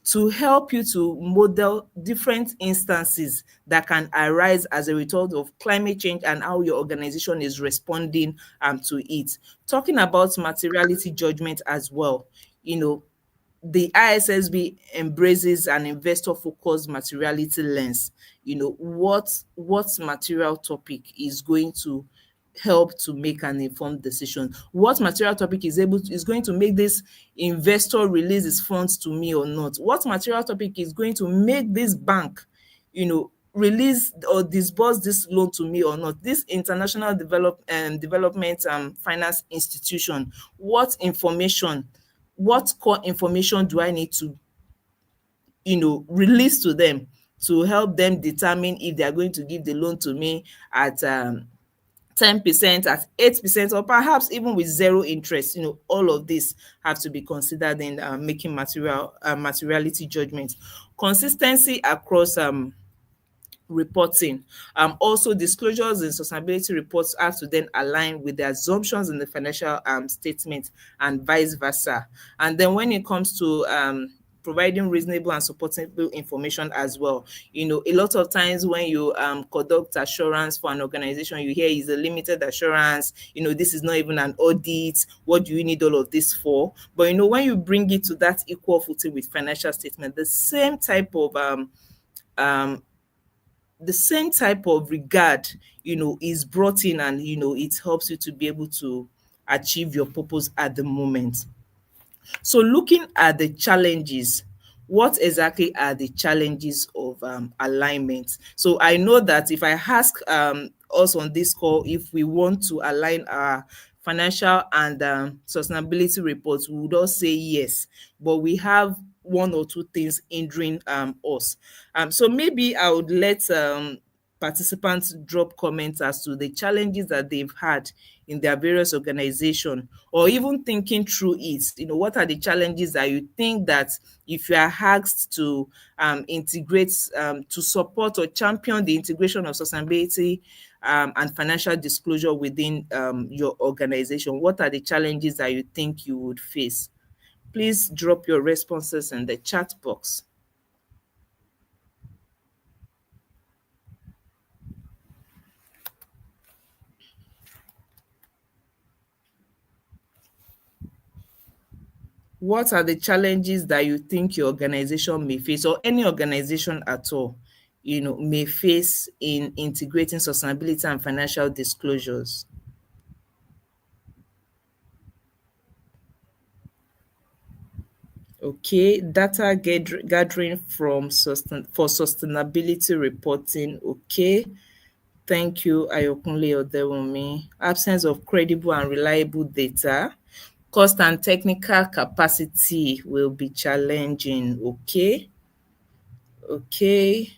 to help you to model different instances that can arise as a result of climate change and how your organization is responding to it. Talking about materiality judgment as well, the ISSB embraces an investor-focused materiality lens. What material topic is going to help to make an informed decision? What material topic is going to make this investor release his funds to me or not? What material topic is going to make this bank, release or disburse this loan to me or not? This international development finance institution, what core information do I need to release to them to help them determine if they are going to give the loan to me at 10%, at 8%, or perhaps even with zero interest? All of this have to be considered in making materiality judgments. Consistency across reporting. Also, disclosures in sustainability reports have to then align with the assumptions in the financial statement and vice versa. And then when it comes to providing reasonable and supportable information as well. A lot of times when you conduct assurance for an organization, you hear it's a limited assurance, this is not even an audit. What do you need all of this for? But when you bring it to that equal footing with financial statement, the same type of regard, is brought in, and it helps you to be able to achieve your purpose at the moment. So looking at the challenges, what exactly are the challenges of alignment? So I know that if I ask us on this call if we want to align our financial and sustainability reports, we would all say yes, but we have one or two things hindering us. So maybe I would let participants drop comments as to the challenges that they've had in their various organizations, or even thinking through it. What are the challenges that you think that if you are asked to integrate, to support or champion the integration of sustainability and financial disclosure within your organization, what are the challenges that you think you would face? Please drop your responses in the chat box. What are the challenges that you think your organization may face, or any organization at all, may face in integrating sustainability and financial disclosures? Okay, data gathering for sustainability reporting. Okay, thank you, Ayokunle Odewumi. Absence of credible and reliable data. Cost and technical capacity will be challenging. Okay, okay.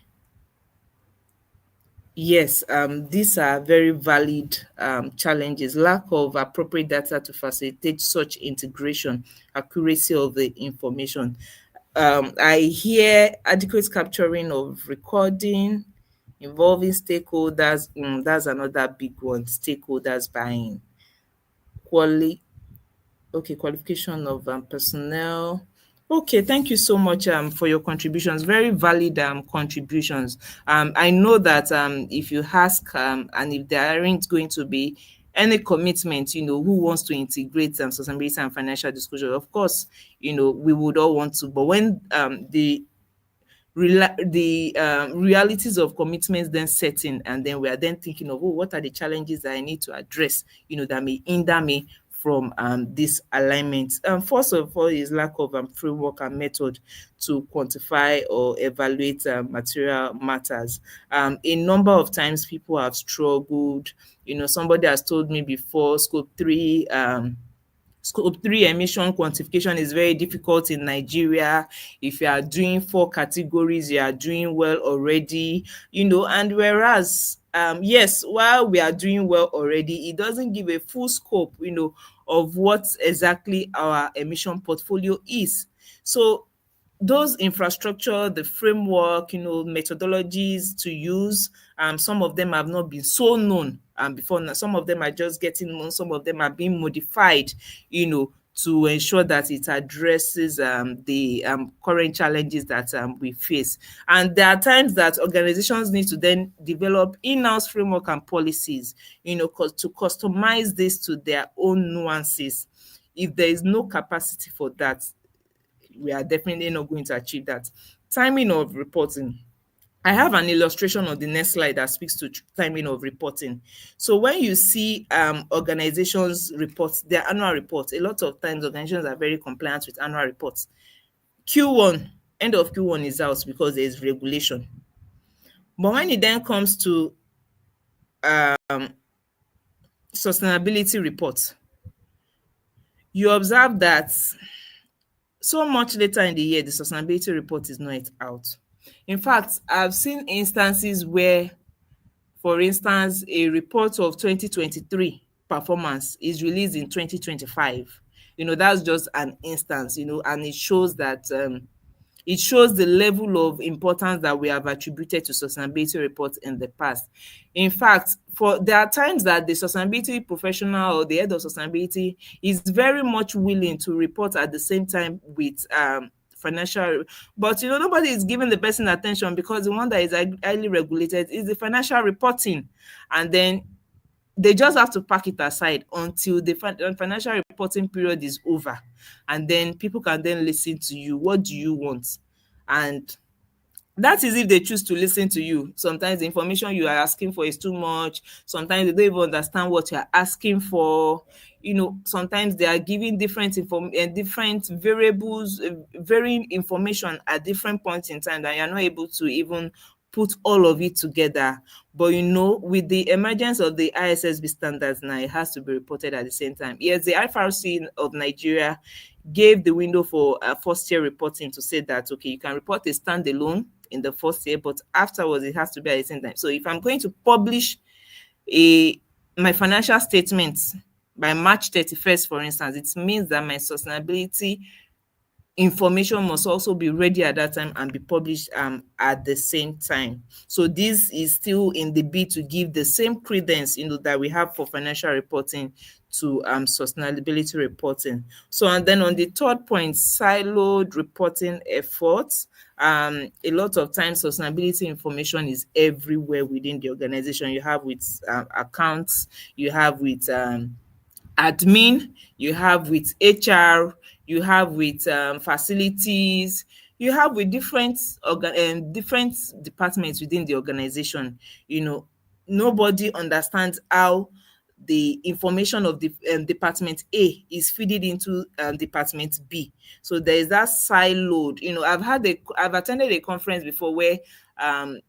Yes, these are very valid challenges. Lack of appropriate data to facilitate such integration, accuracy of the information. I hear adequate capturing of recording, involving stakeholders. That's another big one. Stakeholders buying. Quali Okay, qualification of personnel. Okay, thank you so much for your contributions. Very valid contributions. I know that if you ask and if there aren't going to be any commitment, who wants to integrate sustainability and financial disclosure, of course, we would all want to. But when the realities of commitments then set in, and then we are then thinking of, oh, what are the challenges that I need to address, that may hinder me from this alignment. First of all is lack of framework and method to quantify or evaluate material matters. A number of times people have struggled. Somebody has told me before, Scope 3 emission quantification is very difficult in Nigeria. If you are doing 4 categories, you are doing well already, and whereas, yes, while we are doing well already, it doesn't give a full scope, of what exactly our emission portfolio is. So those infrastructure, the framework, methodologies to use, some of them have not been so known before now. Some of them are just getting known, some of them are being modified, to ensure that it addresses the current challenges that we face. And there are times that organizations need to then develop in-house framework and policies, to customize this to their own nuances. If there is no capacity for that, we are definitely not going to achieve that. Timing of reporting. I have an illustration on the next slide that speaks to timing of reporting. So when you see organizations report their annual reports, a lot of times organizations are very compliant with annual reports. Q1, end of Q1 is out because there is regulation. But when it then comes to sustainability reports, you observe that so much later in the year, the sustainability report is not yet out. In fact, I've seen instances where, for instance, a report of 2023 performance is released in 2025. That's just an instance, and it shows that it shows the level of importance that we have attributed to sustainability reports in the past. In fact, there are times that the sustainability professional or the head of sustainability is very much willing to report at the same time with financial, but nobody is giving the person attention, because the one that is highly regulated is the financial reporting, and then they just have to pack it aside until the financial reporting period is over, and then people can then listen to you. What do you want? And that is if they choose to listen to you. Sometimes the information you are asking for is too much. Sometimes they don't even understand what you are asking for. Sometimes they are giving different different variables, varying information at different points in time that you are not able to even put all of it together. But with the emergence of the ISSB standards now, it has to be reported at the same time. Yes, the IFRC of Nigeria gave the window for first year reporting to say that, okay, you can report a standalone in the first year, but afterwards it has to be at the same time. So if I'm going to publish my financial statements by March 31st, for instance, it means that my sustainability information must also be ready at that time and be published at the same time. So this is still in the bid to give the same credence that we have for financial reporting to sustainability reporting. So, and then on the third point, siloed reporting efforts. A lot of times sustainability information is everywhere within the organization. You have with accounts, you have with admin, you have with HR, you have with facilities, you have with different departments within the organization. You know, nobody understands how the information of the department A is feeding into department B. So there is that siloed. You know, I've attended a conference before where um,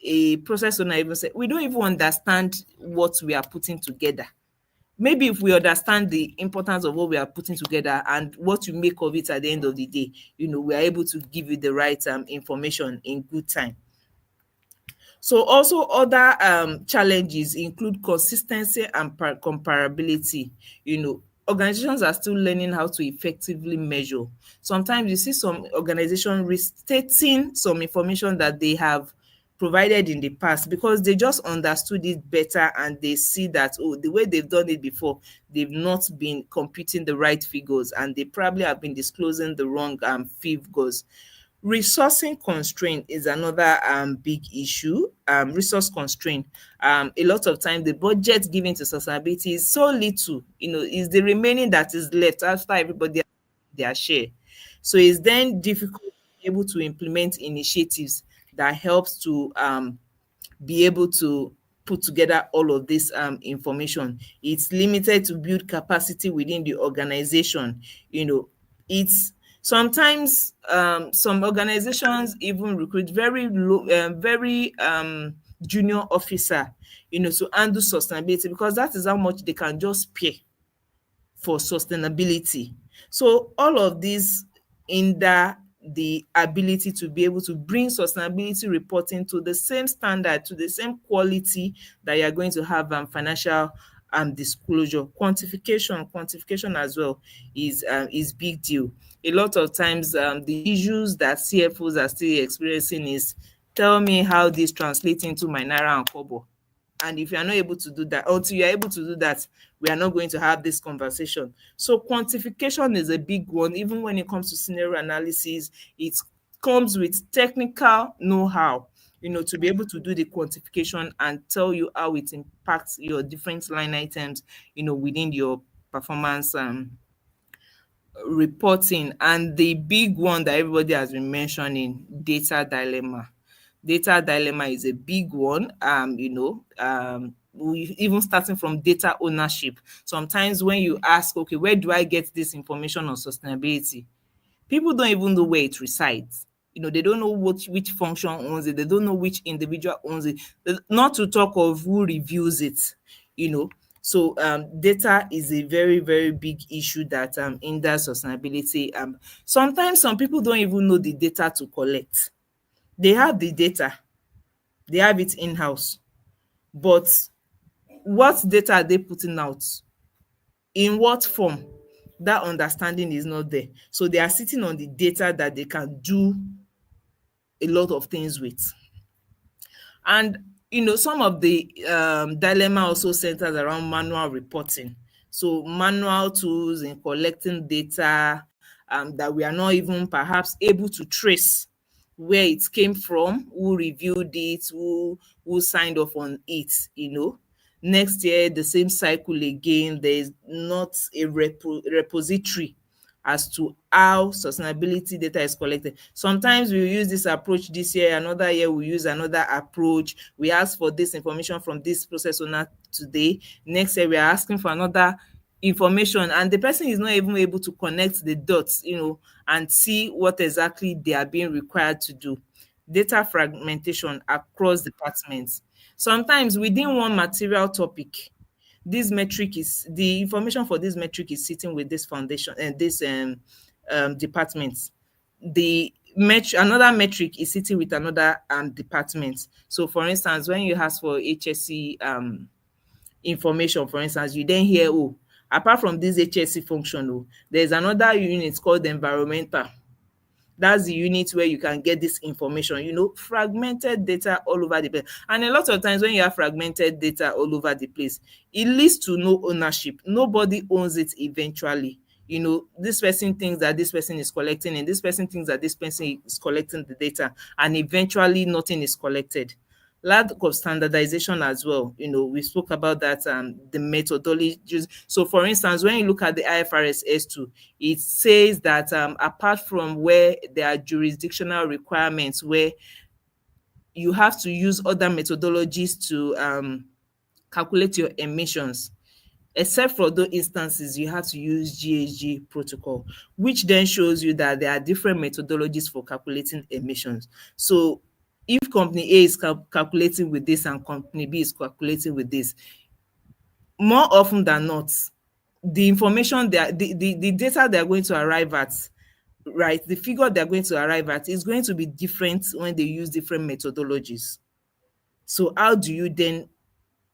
a process owner even said, we don't even understand what we are putting together. Maybe if we understand the importance of what we are putting together and what you make of it at the end of the day, you know, we are able to give you the right information in good time. So also other challenges include consistency and comparability. You know, organizations are still learning how to effectively measure. Sometimes you see some organization restating some information that they have provided in the past because they just understood it better and they see that, oh, the way they've done it before, they've not been computing the right figures and they probably have been disclosing the wrong figures. Resourcing constraint is another big issue. Resource constraint. A lot of time the budget given to sustainability is so little, you know, is the remaining that is left after everybody has their share. So it's then difficult to be able to implement initiatives that helps to be able to put together all of this information. It's limited to build capacity within the organization. You know, it's sometimes some organizations even recruit very low, very junior officer, you know, to handle sustainability because that is how much they can just pay for sustainability. So all of these hinder the ability to be able to bring sustainability reporting to the same standard, to the same quality that you are going to have financial disclosure. Quantification as well is big deal. A lot of times the issues that CFOs are still experiencing is, tell me how this translates into my naira and kobo. And if you are not able to do that, until you are able to do that, we are not going to have this conversation. So quantification is a big one. Even when it comes to scenario analysis, it comes with technical know-how, you know, to be able to do the quantification and tell you how it impacts your different line items, you know, within your performance reporting. And the big one that everybody has been mentioning, data dilemma. Data dilemma is a big one. Even starting from data ownership. Sometimes when you ask, okay, where do I get this information on sustainability? People don't even know where it resides. You know, they don't know which function owns it. They don't know which individual owns it. Not to talk of who reviews it, you know. So data is a very, very big issue that hinders sustainability. Sometimes some people don't even know the data to collect. They have the data, they have it in-house, but what data are they putting out? In what form? That understanding is not there. So they are sitting on the data that they can do a lot of things with. And you know, some of the dilemma also centers around manual reporting. So manual tools in collecting data that we are not even perhaps able to trace where it came from, who reviewed it, who signed off on it, you know. Next year, the same cycle again, there is not a repository as to how sustainability data is collected. Sometimes we use this approach this year, another year we use another approach. We ask for this information from this process owner today. Next year we are asking for another information and the person is not even able to connect the dots, you know, and see what exactly they are being required to do. Data fragmentation across departments. Sometimes within one material topic, this metric is the information for this metric is sitting with this foundation and this department. The another metric is sitting with another department. So for instance, when you ask for HSC information, for instance, you then hear, oh, apart from this HSC function, oh, there's another unit called environmental. That's the unit where you can get this information, you know, fragmented data all over the place. And a lot of times when you have fragmented data all over the place, it leads to no ownership. Nobody owns it eventually. You know, this person thinks that this person is collecting and this person thinks that this person is collecting the data and eventually nothing is collected. lack of standardization as well. We spoke about that, the methodologies. So for instance, when you look at the IFRS S2, it says that apart from where there are jurisdictional requirements where you have to use other methodologies to calculate your emissions, except for those instances you have to use GHG protocol, which then shows you that there are different methodologies for calculating emissions. So if company A is calculating with this and company B is calculating with this, more often than not, the information the data they're going to arrive at, right, the figure they're going to arrive at is going to be different when they use different methodologies. So how do you then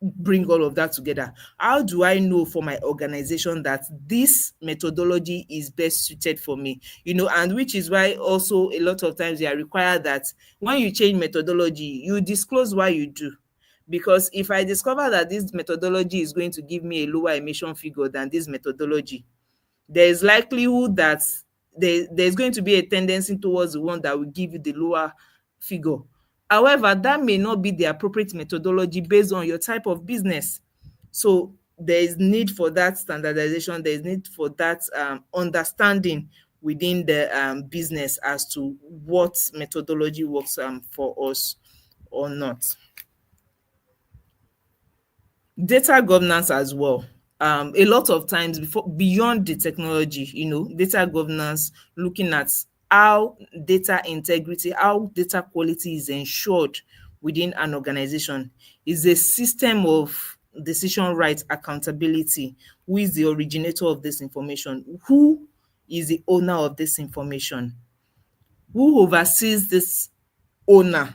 bring all of that together? How do I know for my organization that this methodology is best suited for me? And which is why also a lot of times they are required that when you change methodology, you disclose why you do. Because if I discover that this methodology is going to give me a lower emission figure than this methodology, there is likelihood that there's going to be a tendency towards the one that will give you the lower figure. However, that may not be the appropriate methodology based on your type of business. So there is need for that standardization. There is need for that understanding within the business as to what methodology works for us or not. Data governance as well. A lot of times beyond the technology, data governance, looking at how data integrity, how data quality is ensured within an organization, is a system of decision rights accountability. Who is the originator of this information? Who is the owner of this information? Who oversees this owner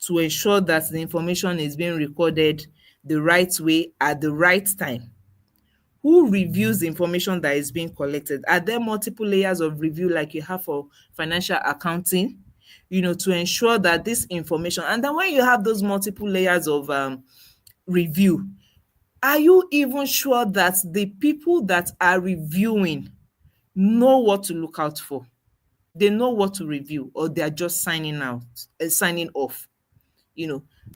to ensure that the information is being recorded the right way at the right time? Who reviews the information that is being collected? Are there multiple layers of review like you have for financial accounting, to ensure that this information, and then when you have those multiple layers of review, are you even sure that the people that are reviewing know what to look out for? They know what to review, or they are just signing off?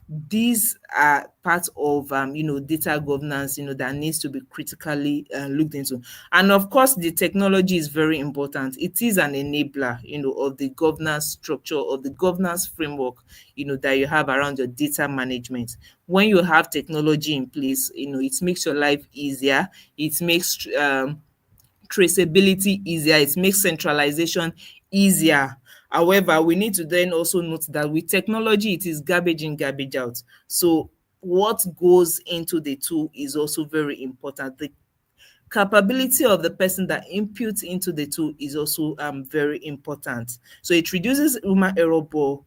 These are part of data governance that needs to be critically looked into. And of course, the technology is very important. It is an enabler of the governance structure, of the governance framework that you have around your data management. When you have technology in place, it makes your life easier. It makes traceability easier. It makes centralization easier. However, we need to then also note that with technology, it is garbage in, garbage out. So what goes into the tool is also very important. The capability of the person that inputs into the tool is also very important. So it reduces human error, but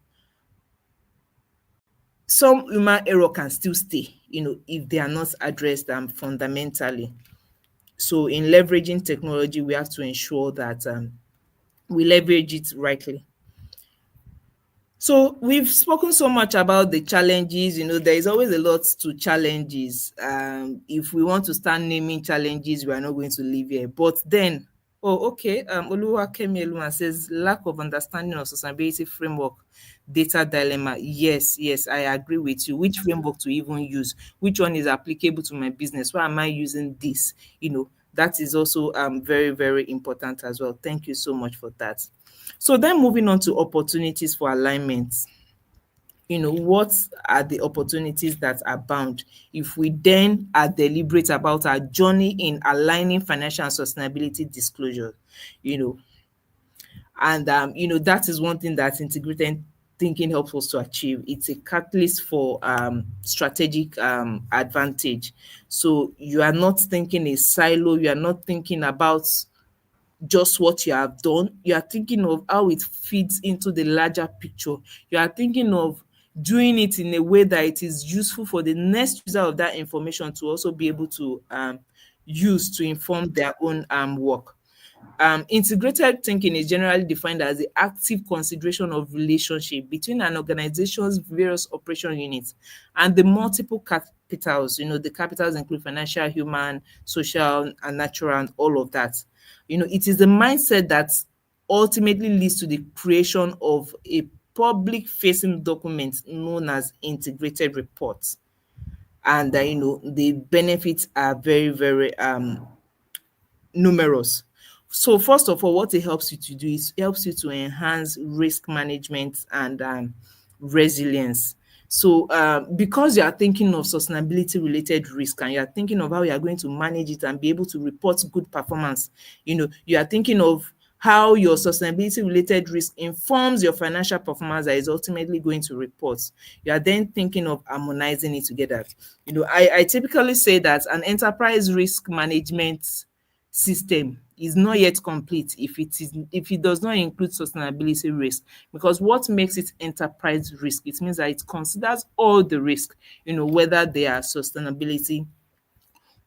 some human error can still stay, if they are not addressed fundamentally. So in leveraging technology, we have to ensure that we leverage it rightly. So we've spoken so much about the challenges. There is always a lot to challenges. If we want to start naming challenges, we are not going to leave here. But then, Oluwakemi Eluma says lack of understanding of sustainability framework, data dilemma. Yes, I agree with you. Which framework to even use? Which one is applicable to my business? Why am I using this? That is also very, very important as well. Thank you so much for that. So then moving on to opportunities for alignment. What are the opportunities that are bound if we then are deliberate about our journey in aligning financial and sustainability disclosure? And that is one thing that integrated thinking helps us to achieve. It's a catalyst for strategic advantage. So you are not thinking a silo, you are not thinking about just what you have done. You are thinking of how it fits into the larger picture. You are thinking of doing it in a way that it is useful for the next user of that information to also be able to use to inform their own work. Integrated thinking is generally defined as the active consideration of relationship between an organization's various operation units and the multiple capitals. The capitals include financial, human, social, and natural, and all of that. It is the mindset that ultimately leads to the creation of a public-facing documents known as integrated reports. And the benefits are very, very numerous. So first of all, what it helps you to do is helps you to enhance risk management and resilience. So because you are thinking of sustainability related risk and you are thinking of how you are going to manage it and be able to report good performance, you are thinking of how your sustainability related risk informs your financial performance that is ultimately going to report. You are then thinking of harmonizing it together. I typically say that an enterprise risk management system is not yet complete if it does not include sustainability risk, because what makes it enterprise risk, it means that it considers all the risk, whether they are sustainability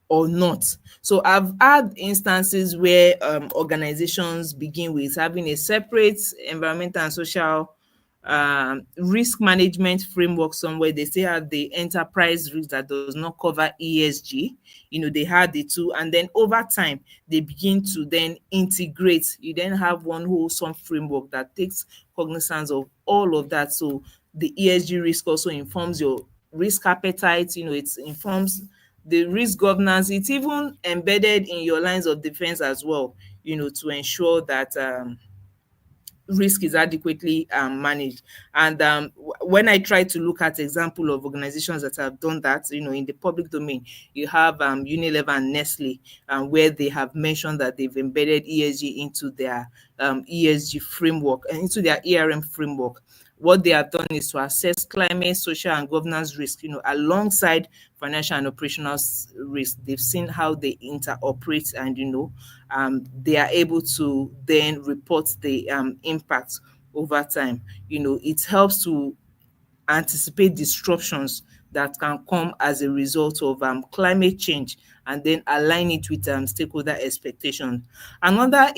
or not. So I've had instances where organizations begin with having a separate environmental and social risk management framework somewhere. They still have the enterprise risk that does not cover ESG. They had the two, and then over time they begin to then integrate. You then have one wholesome framework that takes cognizance of all of that. So the ESG risk also informs your risk appetite. It informs the risk governance. It's even embedded in your lines of defense as well, to ensure that risk is adequately managed. And when I try to look at example of organizations that have done that, in the public domain, you have Unilever and Nestle, where they have mentioned that they've embedded ESG into their ESG framework and into their ERM framework. What they have done is to assess climate, social, and governance risk, alongside financial and operational risk. They've seen how they interoperate, and they are able to then report the impact over time. It helps to anticipate disruptions that can come as a result of climate change, and then align it with stakeholder expectations. Another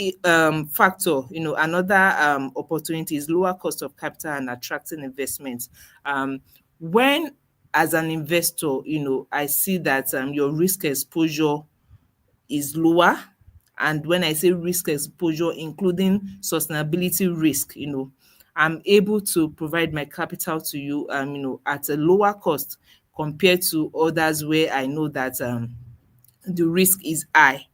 factor, another opportunity is lower cost of capital and attracting investments. When as an investor, I see that your risk exposure is lower. And when I say risk exposure, including sustainability risk, I'm able to provide my capital to you, at a lower cost compared to others where I know that the risk is high.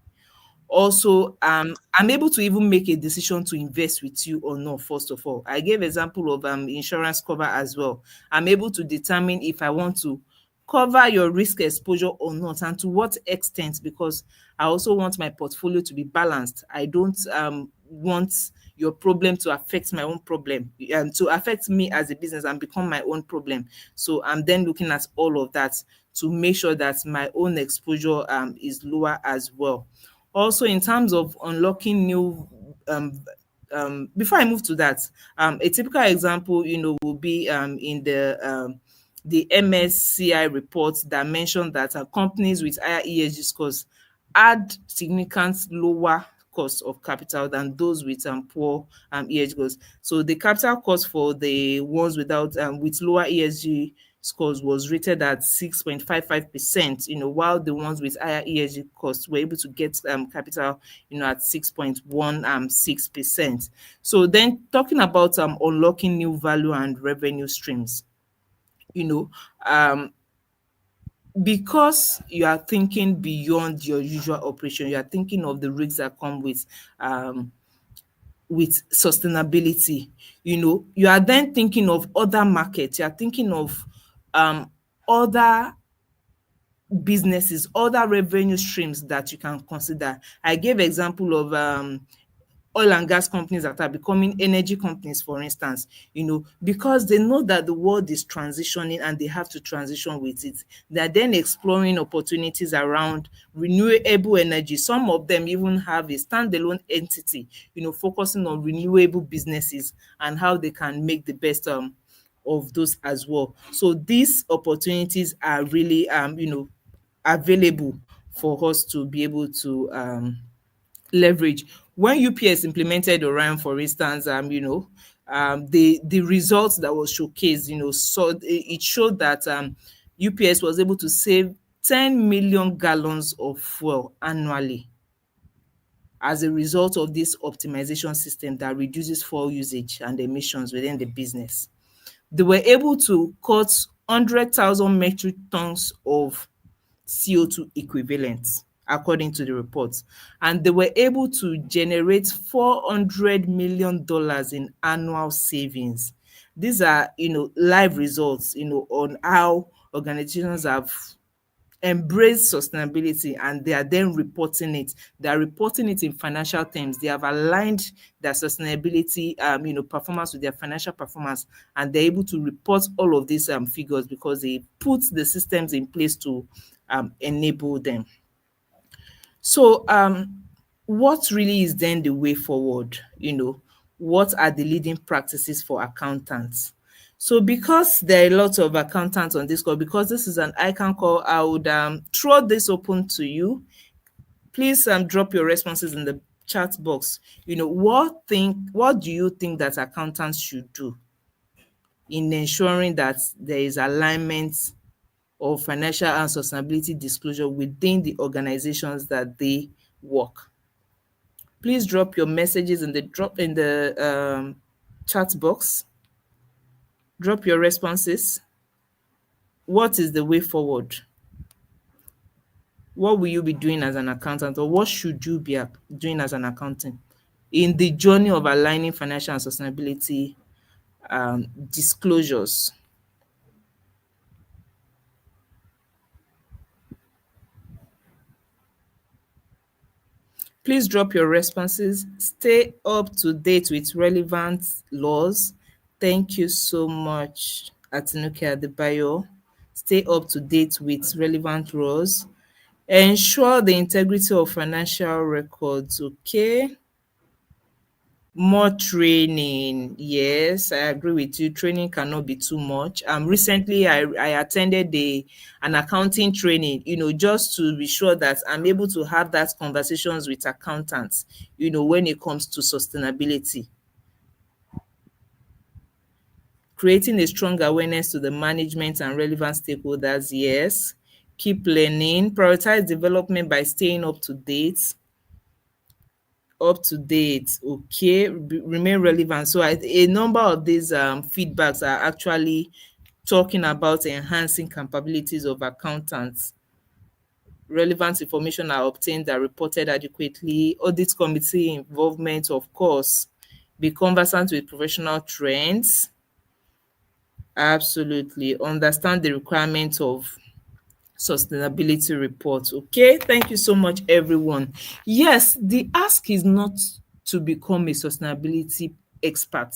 Also, I'm able to even make a decision to invest with you or not. First of all, I gave example of insurance cover as well. I'm able to determine if I want to cover your risk exposure or not, and to what extent, because I also want my portfolio to be balanced. I don't want your problem to affect my own problem, to affect me as a business and become my own problem. So I'm then looking at all of that to make sure that my own exposure is lower as well. Also, in terms of unlocking new before I move to that, a typical example, will be in the MSCI report that mentioned that companies with higher ESG scores had significant lower cost of capital than those with poor ESG scores. So the capital cost for the ones with lower ESG scores was rated at 6.55%, while the ones with higher ESG costs were able to get capital, at 6.16%. So then talking about unlocking new value and revenue streams, because you are thinking beyond your usual operation, you are thinking of the risks that come with sustainability. You are then thinking of other markets, you are thinking of other businesses, other revenue streams that you can consider. I gave example of oil and gas companies that are becoming energy companies, for instance, because they know that the world is transitioning and they have to transition with it. They're then exploring opportunities around renewable energy. Some of them even have a standalone entity, focusing on renewable businesses and how they can make the best of those as well. So these opportunities are really, available for us to be able to leverage. When UPS implemented Orion, for instance, the results that was showcased, so it showed that UPS was able to save 10 million gallons of fuel annually. as a result of this optimization system that reduces fuel usage and emissions within the business. They were able to cut 100,000 metric tons of CO2 equivalents, according to the report. And they were able to generate $400 million in annual savings. These are, live results, on how organizations have embrace sustainability, and they are then reporting it. They are reporting it in financial terms. They have aligned their sustainability performance with their financial performance, and they're able to report all of these figures because they put the systems in place to enable them. So what really is then the way forward? What are the leading practices for accountants? So because there are a lot of accountants on this call, because this is an ICAN call, I would throw this open to you. Please drop your responses in the chat box. What do you think that accountants should do in ensuring that there is alignment of financial and sustainability disclosure within the organizations that they work? Please drop your messages in the chat box. Drop your responses. What is the way forward? What will you be doing as an accountant, or what should you be doing as an accountant in the journey of aligning financial and sustainability disclosures? Please drop your responses. Stay up to date with relevant laws. Thank you so much, Atinuke Adebayo. Stay up to date with relevant laws. Ensure the integrity of financial records, okay? More training. Yes, I agree with you. Training cannot be too much. Recently I attended an accounting training, just to be sure that I'm able to have that conversations with accountants, when it comes to sustainability. Creating a strong awareness to the management and relevant stakeholders, yes. Keep learning. Prioritize development by staying up to date. Okay. Remain relevant. So a number of these feedbacks are actually talking about enhancing capabilities of accountants. Relevant information are obtained and reported adequately. Audit committee involvement, of course. Be conversant with professional trends. Absolutely. Understand the requirements of sustainability report. Okay, thank you so much, everyone. Yes, the ask is not to become a sustainability expert.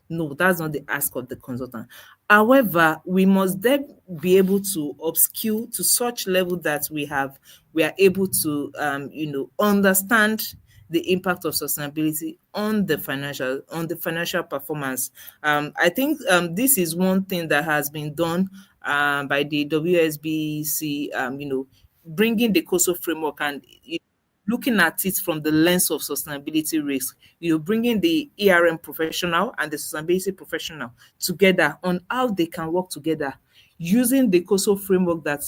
No, that's not the ask of the consultant. However, we must then be able to upskill to such level that we are able to understand the impact of sustainability on the financial performance. I think this is one thing that has been done by the WSBC, bringing the COSO framework and looking at it from the lens of sustainability risk, bringing the ERM professional and the sustainability professional together on how they can work together using the COSO framework that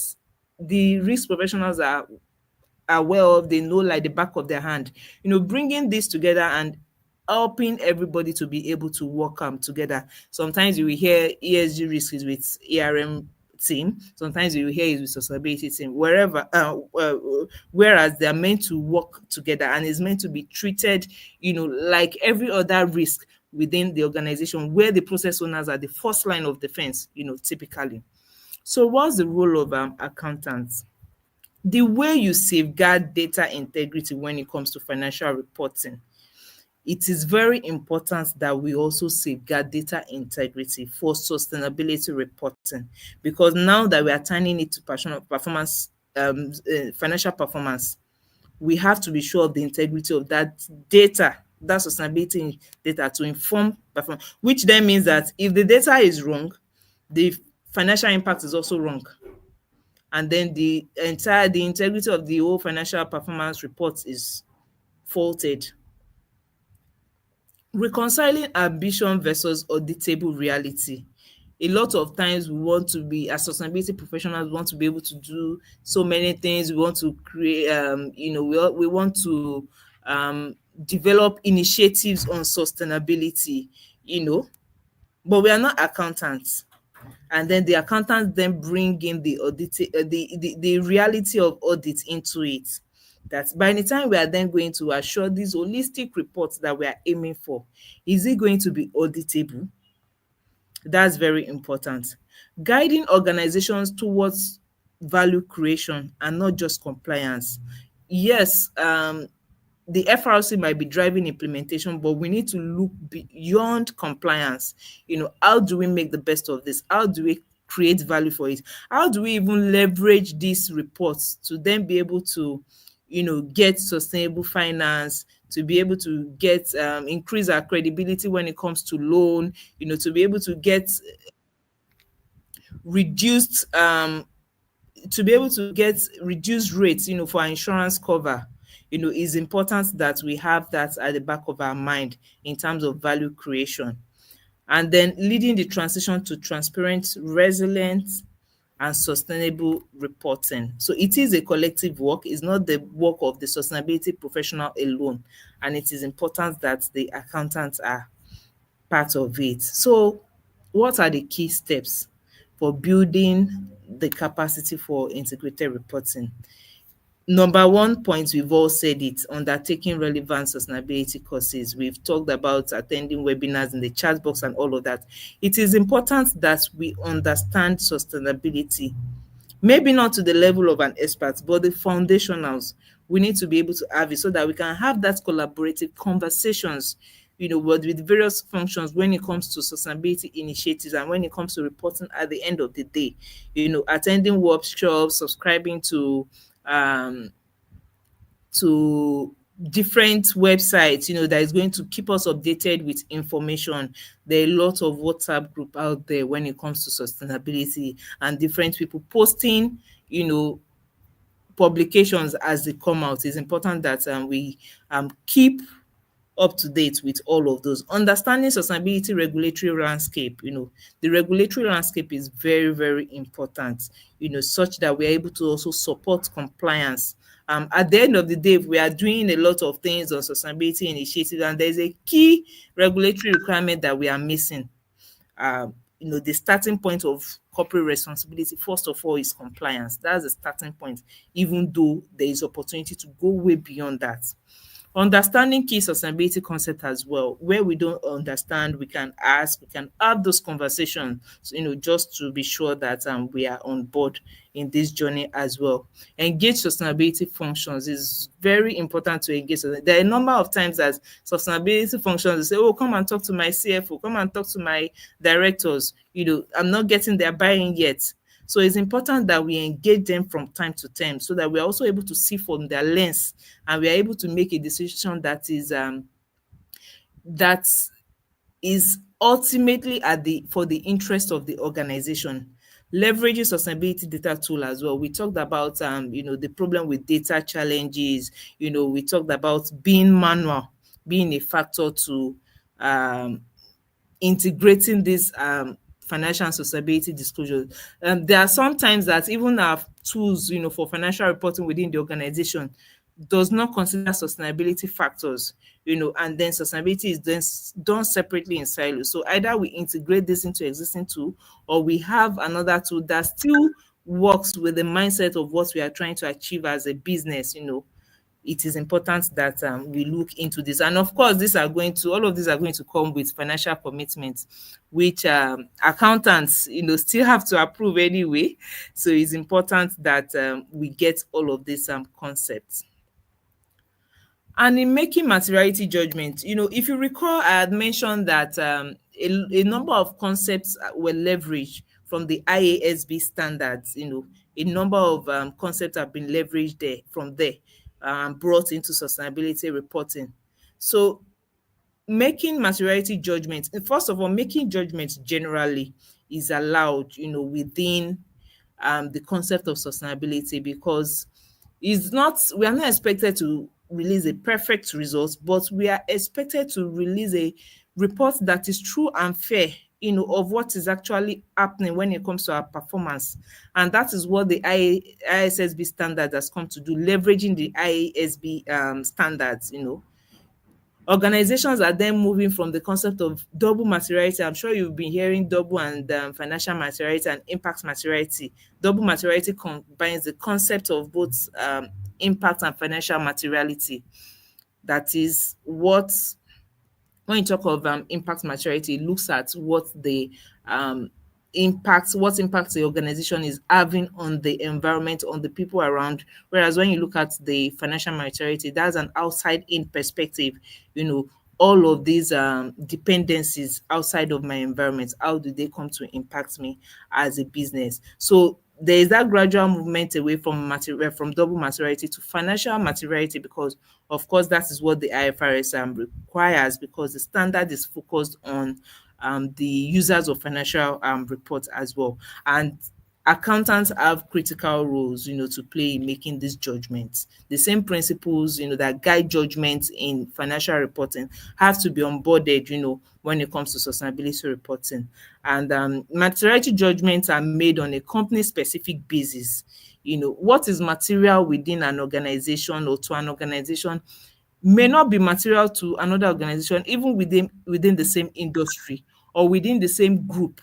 the risk professionals are aware of, they know like the back of their hand, bringing this together and helping everybody to be able to work together. Sometimes you will hear ESG risk is with ERM team, sometimes you will hear it with sustainability team, whereas they are meant to work together and is meant to be treated, like every other risk within the organization, where the process owners are the first line of defense, typically. So what's the role of accountants? The way you safeguard data integrity when it comes to financial reporting, it is very important that we also safeguard data integrity for sustainability reporting, because now that we are turning it to performance, financial performance, we have to be sure of the integrity of that data, that sustainability data, to inform performance, which then means that if the data is wrong, the financial impact is also wrong. And then the integrity of the whole financial performance report is faulted. Reconciling ambition versus auditable reality. A lot of times we want to be, as sustainability professionals, we want to be able to do so many things. We want to create, we want to develop initiatives on sustainability, but we are not accountants. And then the accountants then bring in the audit, the reality of audit into it. That by the time we are then going to assure these holistic reports that we are aiming for, is it going to be auditable? That's very important. Guiding organizations towards value creation and not just compliance. Yes, the FRC might be driving implementation, but we need to look beyond compliance. How do we make the best of this? How do we create value for it? How do we even leverage these reports to then be able to, get sustainable finance, to be able to get increase our credibility when it comes to loan, to be able to get reduced reduced rates, for our insurance cover. It's important that we have that at the back of our mind in terms of value creation. And then leading the transition to transparent, resilient, and sustainable reporting. So it is a collective work. It's not the work of the sustainability professional alone. And it is important that the accountants are part of it. So what are the key steps for building the capacity for integrated reporting? Number one point, we've all said it, undertaking relevant sustainability courses. We've talked about attending webinars in the chat box and all of that. It is important that we understand sustainability, maybe not to the level of an expert, but the foundationals. We need to be able to have it so that we can have that collaborative conversations, with various functions when it comes to sustainability initiatives and when it comes to reporting at the end of the day. Attending workshops, subscribing to different websites, that is going to keep us updated with information. There are a lot of WhatsApp group out there when it comes to sustainability and different people posting, publications as they come out. It's important that we keep up to date with all of those. Understanding sustainability regulatory landscape, the regulatory landscape is very, very important, such that we're able to also support compliance. At the end of the day, if we are doing a lot of things on sustainability initiatives and there's a key regulatory requirement that we are missing, the starting point of corporate responsibility, first of all, is compliance. That's the starting point, even though there is opportunity to go way beyond that. Understanding key sustainability concept as well. Where we don't understand, we can ask, we can have those conversations, just to be sure that we are on board in this journey as well. Engage sustainability functions. Is very important to engage. There are a number of times that sustainability functions say, oh, come and talk to my CFO, come and talk to my directors. I'm not getting their buy-in yet. So it's important that we engage them from time to time so that we're also able to see from their lens and we are able to make a decision that is ultimately for the interest of the organization. Leveraging sustainability data tool as well. We talked about the problem with data challenges. We talked about being manual, being a factor to integrating this financial and sustainability disclosure. There are some times that even our tools, for financial reporting within the organization does not consider sustainability factors, and then sustainability is then done separately in silos. So either we integrate this into existing tool or we have another tool that still works with the mindset of what we are trying to achieve as a business. It is important that we look into this. And of course, all of these are going to come with financial commitments, which accountants, still have to approve anyway. So it's important that we get all of these concepts. And in making materiality judgment, if you recall, I had mentioned that a number of concepts were leveraged from the IASB standards. A number of concepts have been leveraged from there, brought into sustainability reporting. So making materiality judgments, first of all, making judgments generally is allowed, within the concept of sustainability, because we are not expected to release a perfect result, but we are expected to release a report that is true and fair of what is actually happening when it comes to our performance. And that is what the ISSB standard has come to do, leveraging the IASB standards. Organizations are then moving from the concept of double materiality. I'm sure you've been hearing double and financial materiality and impact materiality. Double materiality combines the concept of both impact and financial materiality. That is what, when you talk of impact maturity, it looks at what the impact the organization is having on the environment, on the people around. Whereas when you look at the financial maturity, that's an outside in perspective. All of these dependencies outside of my environment, how do they come to impact me as a business? So there is that gradual movement away from double maturity to financial maturity, because of course that is what the IFRS requires, because the standard is focused on the users of financial reports as well. And accountants have critical roles, to play in making these judgments. The same principles, that guide judgments in financial reporting have to be onboarded, when it comes to sustainability reporting. And materiality judgments are made on a company-specific basis. What is material within an organization or to an organization may not be material to another organization, even within the same industry or within the same group,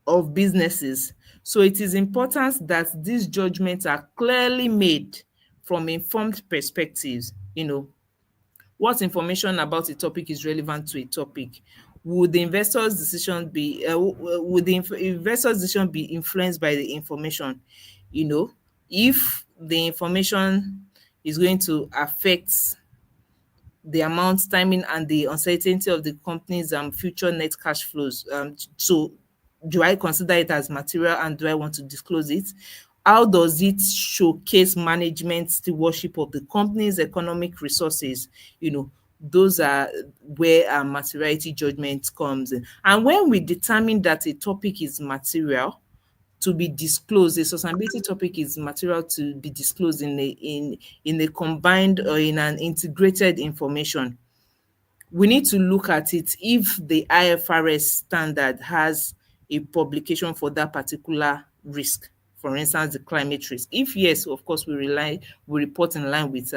of businesses. So it is important that these judgments are clearly made from informed perspectives. What information about a topic is relevant to a topic? Would the investor's decision be investor's decision be influenced by the information? If the information is going to affect the amount, timing, and the uncertainty of the company's future net cash flows. So do I consider it as material, and do I want to disclose it? How does it showcase management stewardship of the company's economic resources? Those are where materiality judgment comes in. And when we determine that a topic is material to be disclosed, a sustainability topic is material to be disclosed in a combined or in an integrated information, we need to look at it if the IFRS standard has a publication for that particular risk. For instance, the climate risk. If yes, of course, we report in line with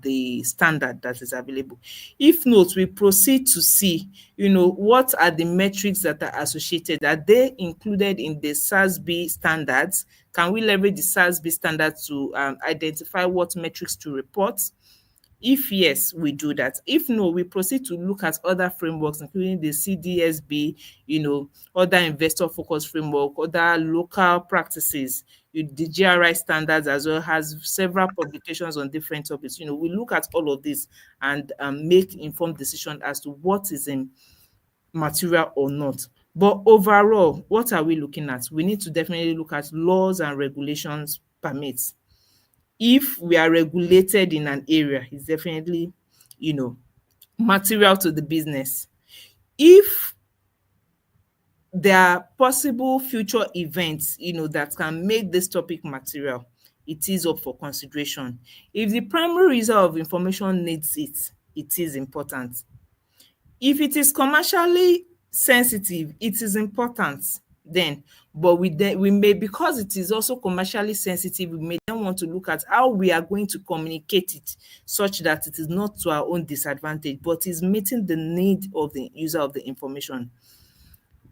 the standard that is available. If not, we proceed to see, what are the metrics that are associated? Are they included in the SASB standards? Can we leverage the SASB standard to identify what metrics to report? If yes, we do that. If no, we proceed to look at other frameworks, including the CDSB, other investor focus framework, other local practices, the GRI standards, as well as several publications on different topics. We look at all of this and make informed decision as to what is in material or not. But overall, what are we looking at? We need to definitely look at laws and regulations permits. If we are regulated in an area, it's definitely, material to the business. If there are possible future events, that can make this topic material, it is up for consideration. If the primary user of information needs it, it is important. If it is commercially sensitive, it is important then, but we may, because it is also commercially sensitive, we may then want to look at how we are going to communicate it such that it is not to our own disadvantage, but is meeting the need of the user of the information.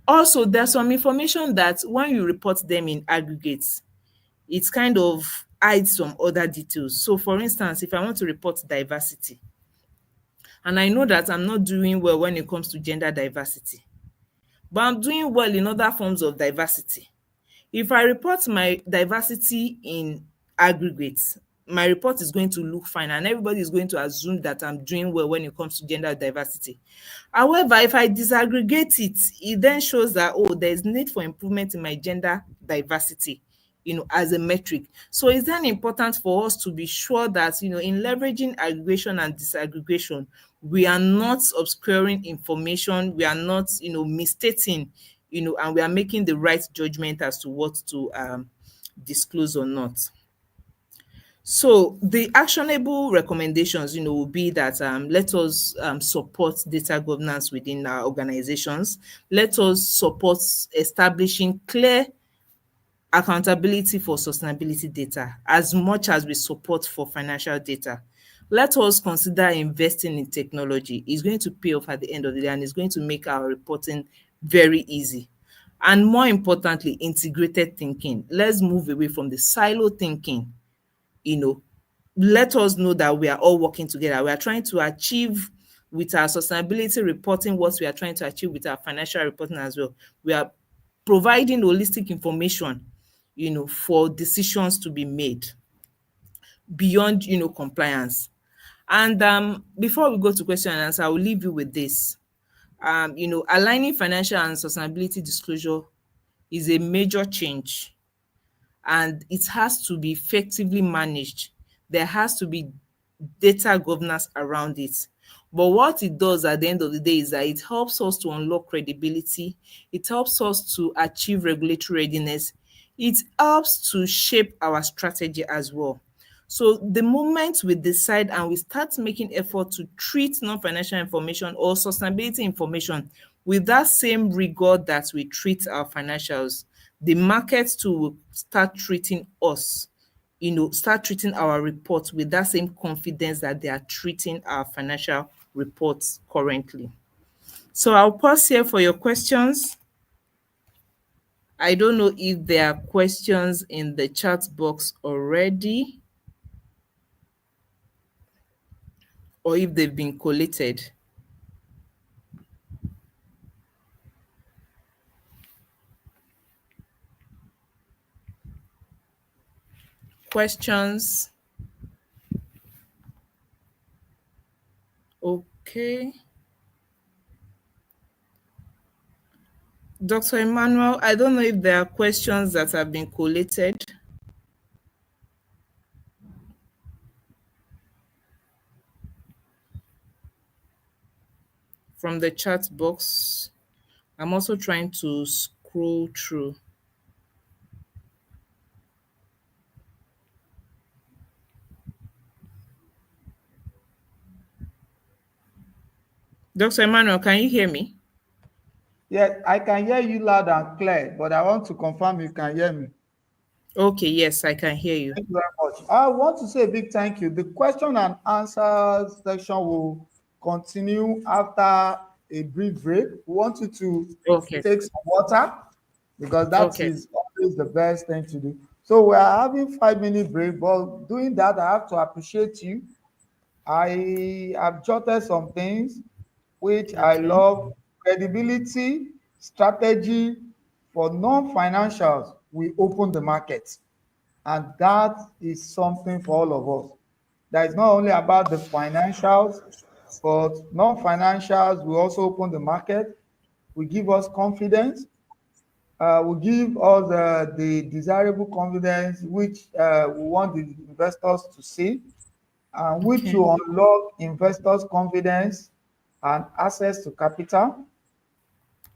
Also, there's some information that when you report them in aggregates, it kind of hides some other details. So for instance, if I want to report diversity, and I know that I'm not doing well when it comes to gender diversity, but I'm doing well in other forms of diversity. If I report my diversity in aggregates, my report is going to look fine and everybody is going to assume that I'm doing well when it comes to gender diversity. However, if I disaggregate it, it then shows that, there's need for improvement in my gender diversity, as a metric. So it's then important for us to be sure that, in leveraging aggregation and disaggregation, we are not obscuring information, we are not, misstating, and we are making the right judgment as to what to disclose or not. So the actionable recommendations, will be that let us support data governance within our organizations. Let us support establishing clear accountability for sustainability data as much as we support for financial data. Let us consider investing in technology. It's going to pay off at the end of the day, and it's going to make our reporting very easy. And more importantly, integrated thinking. Let's move away from the silo thinking. you know, Let us know that we are all working together. We are trying to achieve with our sustainability reporting what we are trying to achieve with our financial reporting as well. We are providing holistic information, for decisions to be made beyond, compliance. And before we go to question and answer, I will leave you with this. Aligning financial and sustainability disclosure is a major change, and it has to be effectively managed. There has to be data governance around it. But what it does at the end of the day is that it helps us to unlock credibility, it helps us to achieve regulatory readiness, it helps to shape our strategy as well. So the moment we decide and we start making effort to treat non-financial information or sustainability information with that same rigor that we treat our financials, the market too will start treating us, start treating our reports with that same confidence that they are treating our financial reports currently. So I'll pause here for your questions. I don't know if there are questions in the chat box already or if they've been collated. Questions? Okay. Dr. Emmanuel, I don't know if there are questions that have been collated from the chat box. I'm also trying to scroll through. Dr. Emmanuel, can you hear me? Yes, I can hear you loud and clear, but I want to confirm you can hear me. Okay, yes, I can hear you. Thank you very much. I want to say a big thank you. The question and answer section will continue after a brief break. We want you to Okay, take some water because that okay, is always the best thing to do. So we are having 5 minute break, but doing that, I have to appreciate you. I have jotted some things which I okay, love: credibility, strategy for non-financials. We open the market. And that is something for all of us. That is not only about the financials, but non-financials will also open the market, will give us confidence, will give us the desirable confidence which we want the investors to see, and which okay, will unlock investors' confidence and access to capital.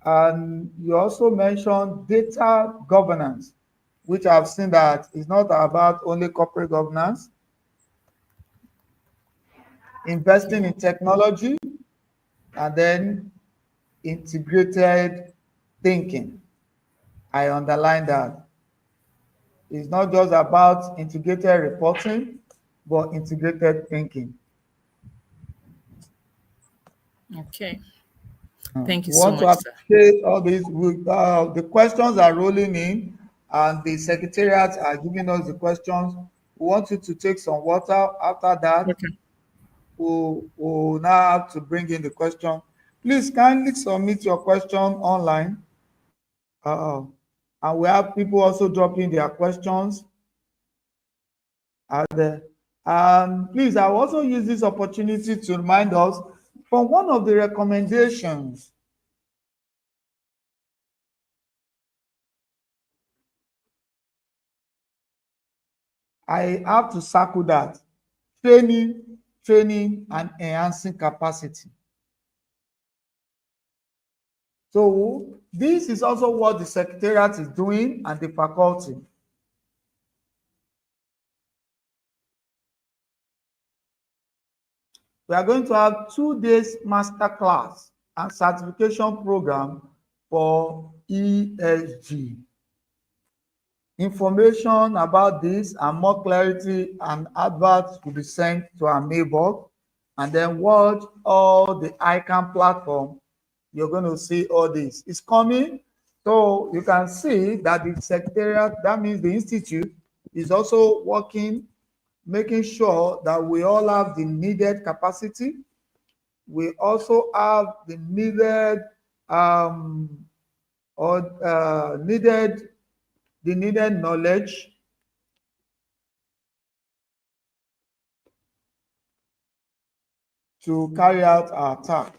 And you also mentioned data governance, which I've seen that is not about only corporate governance, investing in technology, and then integrated thinking. I underline that. It's not just about integrated reporting, but integrated thinking. okay. We Thank you so want to much, sir. appreciate all these. The questions are rolling in, and the secretariats are giving us the questions. We want you to take some water. After that, Okay. we'll now have to bring in the question. Please kindly submit your question online. And we have people also dropping their questions out there. Please, I will also use this opportunity to remind us from one of the recommendations. I have to circle that: training, and enhancing capacity. So this is also what the secretariat is doing and the faculty. We are going to have 2 days master class and certification program for ESG. Information about this and more clarity and adverts will be sent to our mailbox, and then watch all the ICAN platform. You're going to see all this. It's coming. So you can see that the secretariat, that means the institute, is also working, making sure that we all have the needed capacity. We also have the needed needed knowledge to carry out our task.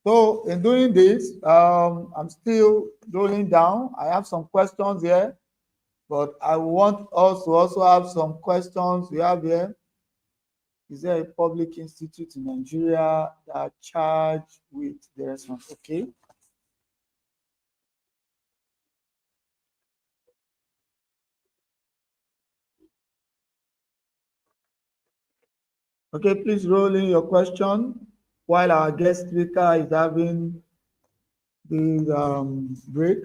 So in doing this, I'm still rolling down. I have some questions here, but I want us to also have some questions we have here. Is there a public institute in Nigeria that charge with the response? Okay. Okay, please roll in your question while our guest speaker is having the break.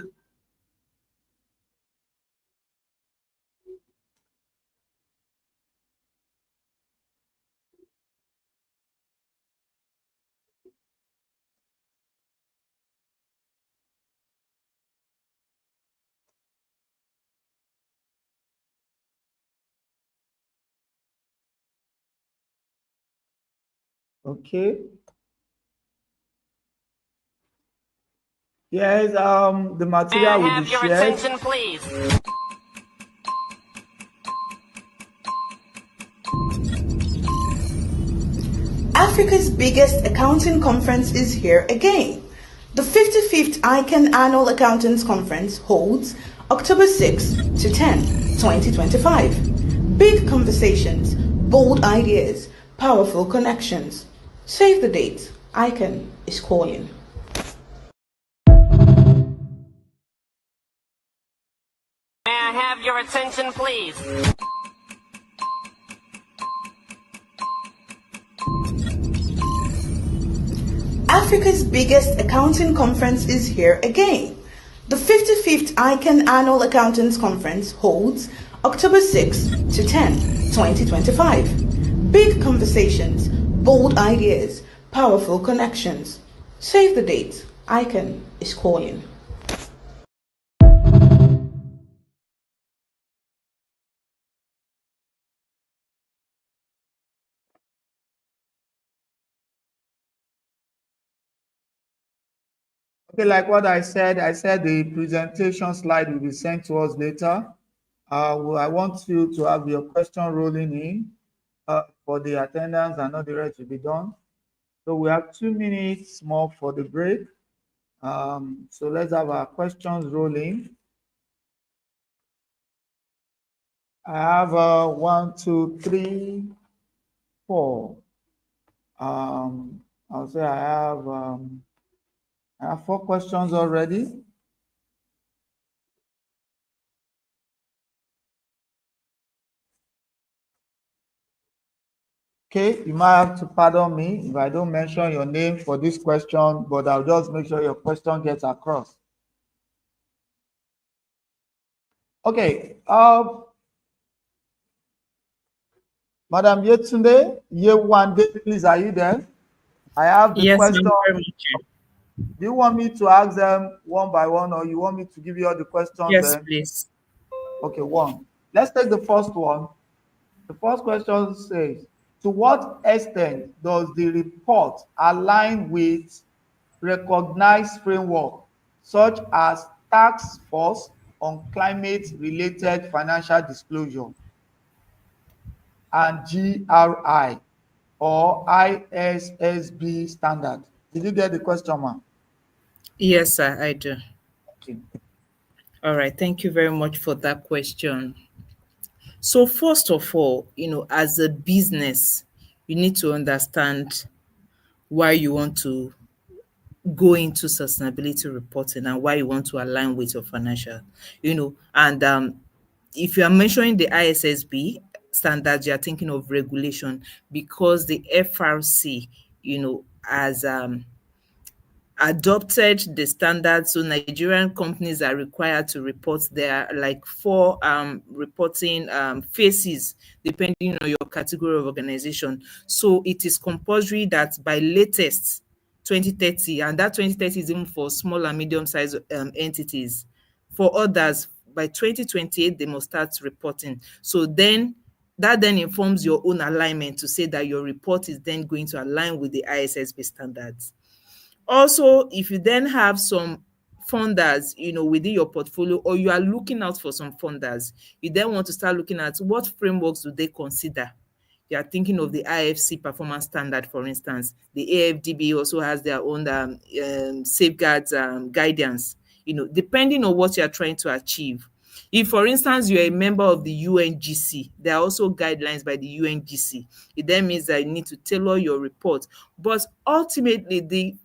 Okay. Yes, the material will be shared. May I have your attention, please? Africa's biggest accounting conference is here again. The 55th ICAN Annual Accountants Conference holds October 6 to 10, 2025. Big conversations, bold ideas, powerful connections. Save the date. ICAN is calling. May I have your attention, please? Africa's biggest accounting conference is here again. The 55th ICAN Annual Accountants Conference holds October 6 to 10, 2025. Big conversations, bold ideas, powerful connections. Save the date. ICAN is calling. Okay, like what I said the presentation slide will be sent to us later. I want you to have your question rolling in for the attendance and all the rest will be done. So we have 2 minutes more for the break. So let's have our questions rolling. I have 1, 2, 3, 4. I'll say I have 4 questions already. Okay, you might have to pardon me if I don't mention your name for this question, but I'll just make sure your question gets across. Okay, Madam Yetunde, Yewande, please, are you there? I have the Yes, question. very much. Do you want me to ask them one by one, or you want me to give you all the questions? Yes, then? please. Okay, one. Let's take the first one. The first question says, to what extent does the report align with recognized framework such as Task Force on Climate-Related Financial Disclosure and GRI or ISSB standard? Did you get the question, ma'am? Yes, sir, I do. Okay. All right. Thank you very much for that question. So, first of all, as a business, you need to understand why you want to go into sustainability reporting and why you want to align with your financial, and if you are mentioning the ISSB, standards, you are thinking of regulation, because the FRC, has adopted the standards. So Nigerian companies are required to report their like four reporting phases depending on your category of organization. So it is compulsory that by latest 2030, and that 2030 is even for small and medium-sized entities. For others, by 2028, they must start reporting. So then that then informs your own alignment to say that your report is then going to align with the ISSB standards. Also, if you then have some funders, within your portfolio, or you are looking out for some funders, you then want to start looking at what frameworks do they consider. You are thinking of the IFC performance standard, for instance. The AFDB also has their own safeguards guidance, depending on what you are trying to achieve. If, for instance, you're a member of the UNGC, there are also guidelines by the UNGC. It then means that you need to tailor your report. But ultimately, the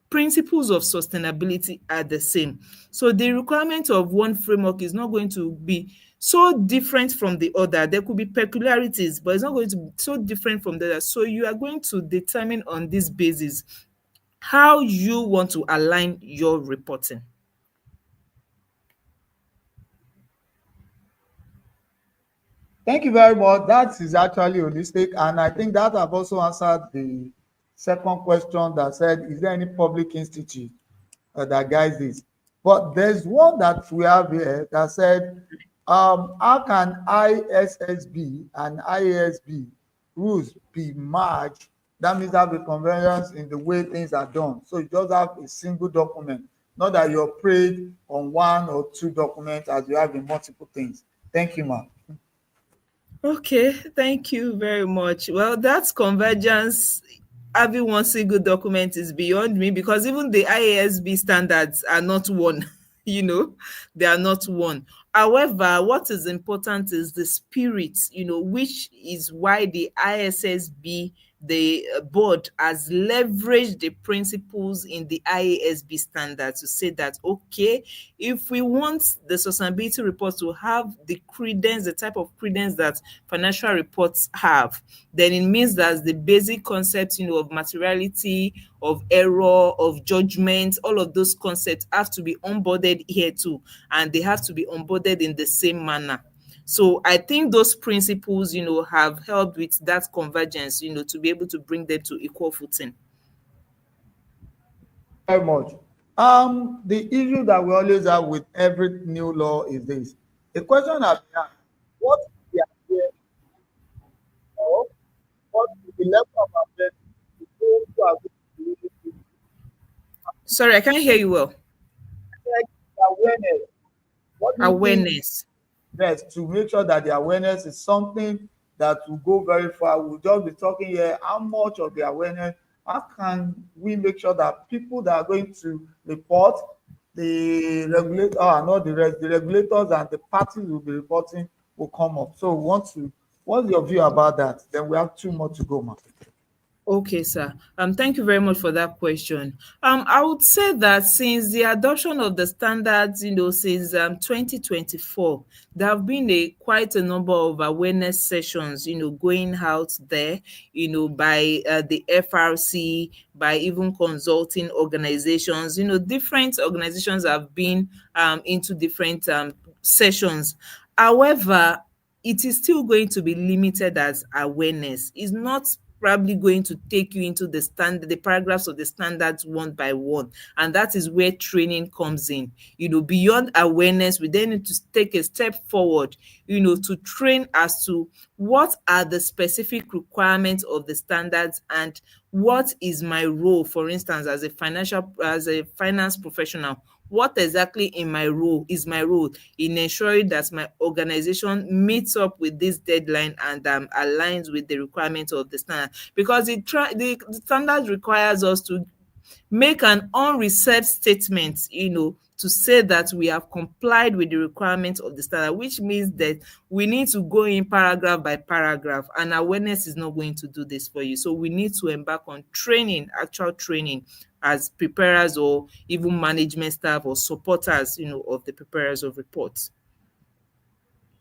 principles of sustainability are the same. So the requirement of one framework is not going to be so different from the other. There could be peculiarities, but it's not going to be so different from the other. So you are going to determine on this basis how you want to align your reporting. Thank you very much. That is actually holistic, and I think that I've also answered the second question that said, is there any public institute that guides this? But there's one that we have here that said, how can ISSB and IASB rules be merged? That means have a convergence in the way things are done. So you just have a single document, not that you're prayed on one or two documents as you have in multiple things. Thank you, ma'am. Okay, thank you very much. Well, that's convergence. Having one single document is beyond me, because even the IASB standards are not one. They are not one. However, what is important is the spirit, which is why the ISSB, the board, has leveraged the principles in the IASB standard to say that, okay, if we want the sustainability report to have the credence, the type of credence that financial reports have, then it means that the basic concepts, of materiality, of error, of judgment, all of those concepts have to be onboarded here too, and they have to be onboarded in the same manner. So I think those principles, have helped with that convergence, to be able to bring them to equal footing. Very much. The issue that we always have with every new law is this. The question I've asked, what is the idea of what is the level of awareness of those who are going to really do Sorry, I can't hear you well. awareness? What do you think Awareness. best to make sure that the awareness is something that will go very far? We'll just be talking here, how much of the awareness, how can we make sure that people that are going to report, the regulator, not the rest, the regulators and the parties will be reporting will come up. So what's your view about that? Then we have 2 more to go, ma'am. Okay, sir. Thank you very much for that question. I would say that since the adoption of the standards, since 2024, there have been quite a number of awareness sessions, going out there, by the FRC, by even consulting organizations. Different organizations have been into different sessions. However, it is still going to be limited as awareness. It's not probably going to take you into the paragraphs of the standards one by one, and that is where training comes in. Beyond awareness, we then need to take a step forward, to train as to what are the specific requirements of the standards and what is my role, for instance, as a finance professional. What exactly is my role in ensuring that my organization meets up with this deadline and aligns with the requirements of the standard? Because the standard requires us to make an unreserved statement, to say that we have complied with the requirements of the standard, which means that we need to go in paragraph by paragraph, and awareness is not going to do this for you. So we need to embark on training, actual training, as preparers or even management staff or supporters, of the preparers of reports.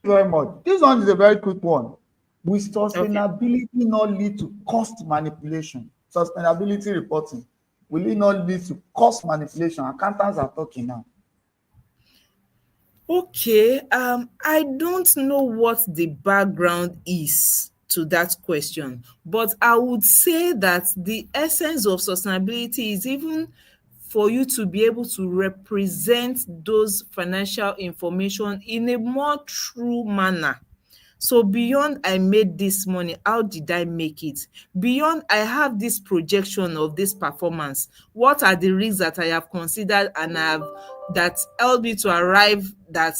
Very much. This one is a very quick one. Will Okay. sustainability not lead to cost manipulation? Sustainability reporting, will it not lead to cost manipulation? Accountants are talking now. Okay, I don't know what the background is to that question, but I would say that the essence of sustainability is even for you to be able to represent those financial information in a more true manner. So beyond I made this money, how did I make it? Beyond I have this projection of this performance, what are the risks that I have considered and have that helped me to arrive that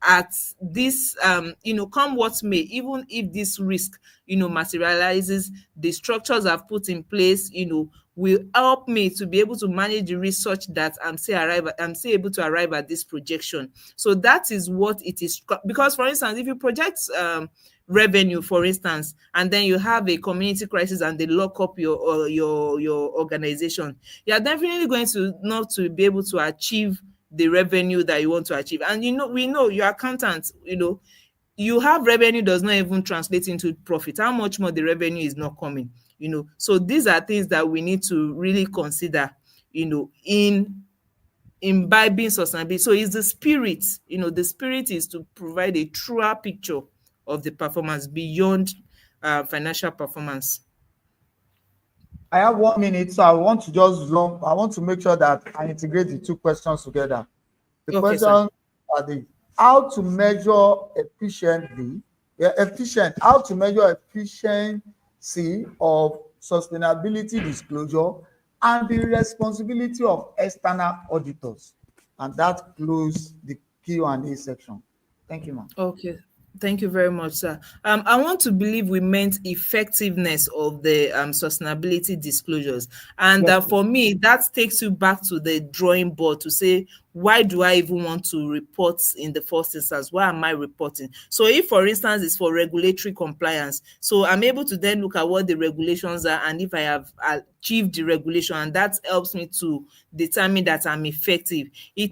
at this come what may, even if this risk materializes, the structures I've put in place will help me to be able to manage the risk such that I'm still able to arrive at this projection. So that is what it is. Because for instance, if you project revenue, for instance, and then you have a community crisis and they lock up your organization, you are definitely going to not to be able to achieve the revenue that you want to achieve. And we know your accountant, you have revenue does not even translate into profit. How much more the revenue is not coming? So these are things that we need to really consider, in imbibing sustainability. So it's the spirit, the spirit is to provide a truer picture of the performance beyond financial performance. I have 1 minute, so I want to just lump. I want to make sure that I integrate the two questions together. The Okay, sir. questions are the how to measure how to measure efficiency of sustainability disclosure and the responsibility of external auditors. And that closes the Q&A section. Thank you, ma'am. Okay. Thank you very much, sir. I want to believe we meant effectiveness of the sustainability disclosures. And Yes, for me, that takes you back to the drawing board to say, why do I even want to report in the first instance? Why am I reporting? So if, for instance, it's for regulatory compliance, so I'm able to then look at what the regulations are and if I have achieved the regulation, and that helps me to determine that I'm effective. If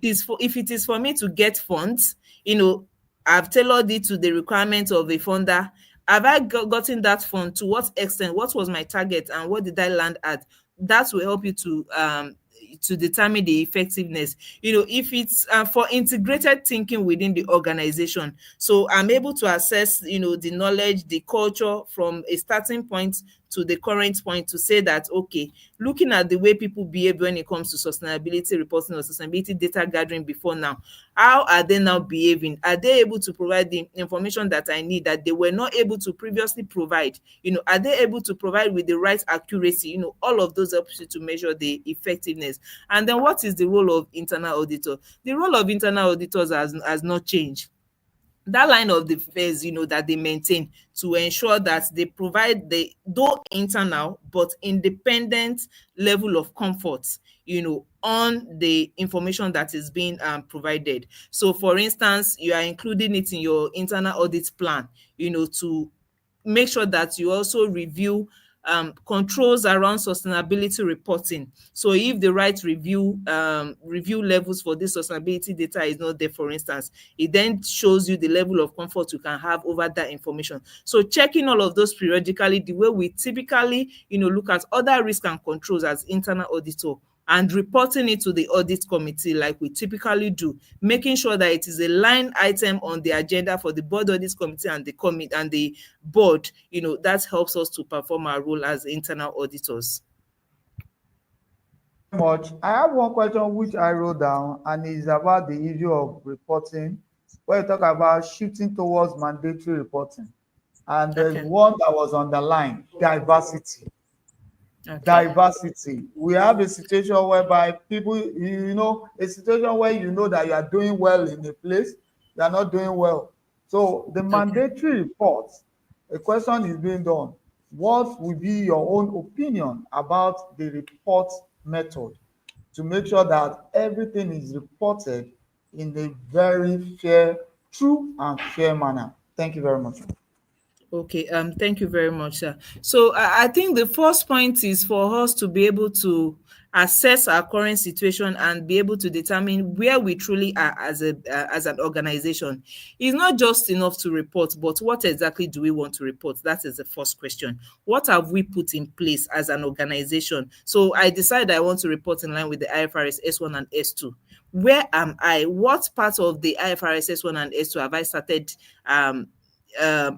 it is for me to get funds, I've tailored it to the requirements of a funder. Have I gotten that fund? To what extent? What was my target and what did I land at? That will help you to determine the effectiveness. If it's for integrated thinking within the organization, so I'm able to assess the knowledge, the culture from a starting point to the current point to say that, okay, looking at the way people behave when it comes to sustainability reporting or sustainability data gathering before now, how are they now behaving? Are they able to provide the information that I need that they were not able to previously provide? Are they able to provide with the right accuracy? All of those helps you to measure the effectiveness. And then what is the role of internal auditor? The role of internal auditors has not changed. That line of defense that they maintain to ensure that they provide the though internal but independent level of comfort on the information that is being provided. So for instance, you are including it in your internal audit plan to make sure that you also review controls around sustainability reporting. So if the right review levels for this sustainability data is not there, for instance, it then shows you the level of comfort you can have over that information. So checking all of those periodically, the way we typically look at other risk and controls as internal auditor, and reporting it to the audit committee like we typically do, making sure that it is a line item on the agenda for the board audit committee and the board, that helps us to perform our role as internal auditors. Much. I have one question which I wrote down, and it's about the issue of reporting, where you talk about shifting towards mandatory reporting. And there's Okay. one that was underlined, diversity. Okay. Diversity. We have a situation whereby people, a situation where that you are doing well in a place, you are not doing well. So the mandatory report, a question is being done. What will be your own opinion about the report method to make sure that everything is reported in a very fair, true and fair manner? Thank you very much. Okay, thank you very much, sir. So I think the first point is for us to be able to assess our current situation and be able to determine where we truly are as an organization. It's not just enough to report, but what exactly do we want to report? That is the first question. What have we put in place as an organization? So I decided I want to report in line with the IFRS S1 and S2. Where am I? What part of the IFRS S1 and S2 have I started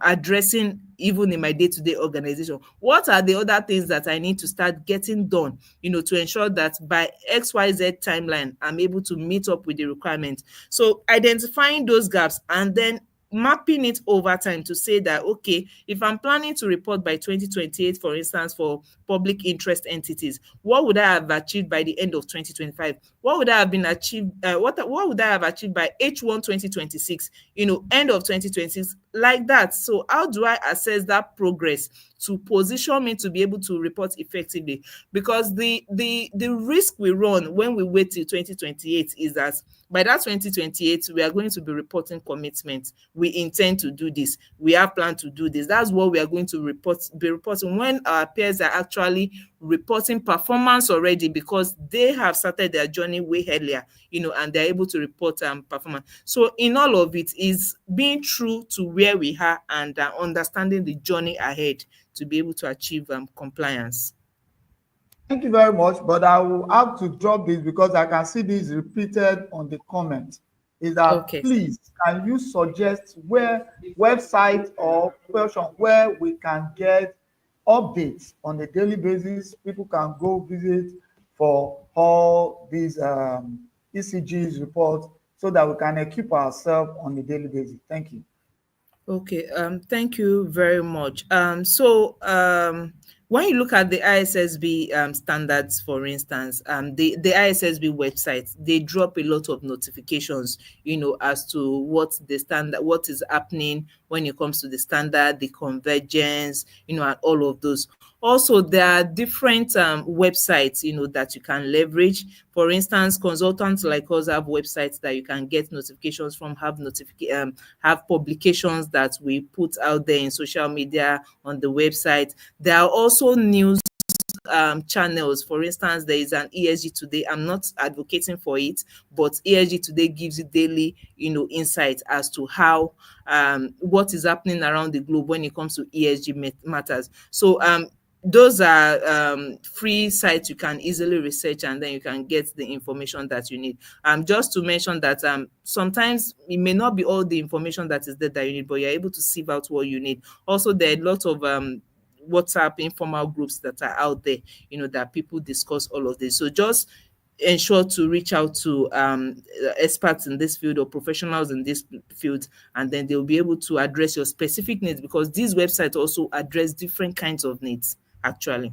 addressing even in my day-to-day organization? What are the other things that I need to start getting done, to ensure that by XYZ timeline, I'm able to meet up with the requirements? So identifying those gaps and then mapping it over time to say that, okay, if I'm planning to report by 2028, for instance, for public interest entities, what would I have achieved by the end of 2025? What would I have been achieved? What would I have achieved by H1 2026? End of 2026, like that. So how do I assess that progress to position me to be able to report effectively? Because the risk we run when we wait till 2028 is that by that 2028, we are going to be reporting commitments. We intend to do this. We have planned to do this. That's what we are going to be reporting when our peers are actually reporting performance already, because they have started their journey way earlier, and they're able to report performance. So in all of it is being true to where we are and understanding the journey ahead to be able to achieve compliance. Thank you very much, but I will have to drop this because I can see this repeated on the comment. Is that Okay. Please, can you suggest where website or version where we can get updates on a daily basis? People can go visit for all these ECGs reports so that we can equip ourselves on a daily basis. Thank you. Okay, thank you very much. When you look at the ISSB standards, for instance, the ISSB website, they drop a lot of notifications, as to what is happening when it comes to the standard, the convergence, and all of those. Also, there are different websites, that you can leverage. For instance, consultants like us have websites that you can get notifications from, have publications that we put out there in social media, on the website. There are also news channels. For instance, there is an ESG Today. I'm not advocating for it, but ESG Today gives you daily, insight as to how what is happening around the globe when it comes to ESG matters. So those are free sites you can easily research, and then you can get the information that you need. Just to mention that sometimes it may not be all the information that is there that you need, but you're able to sieve out what you need. Also, there are a lot of WhatsApp informal groups that are out there, that people discuss all of this. So just ensure to reach out to experts in this field or professionals in this field, and then they'll be able to address your specific needs, because these websites also address different kinds of needs, actually.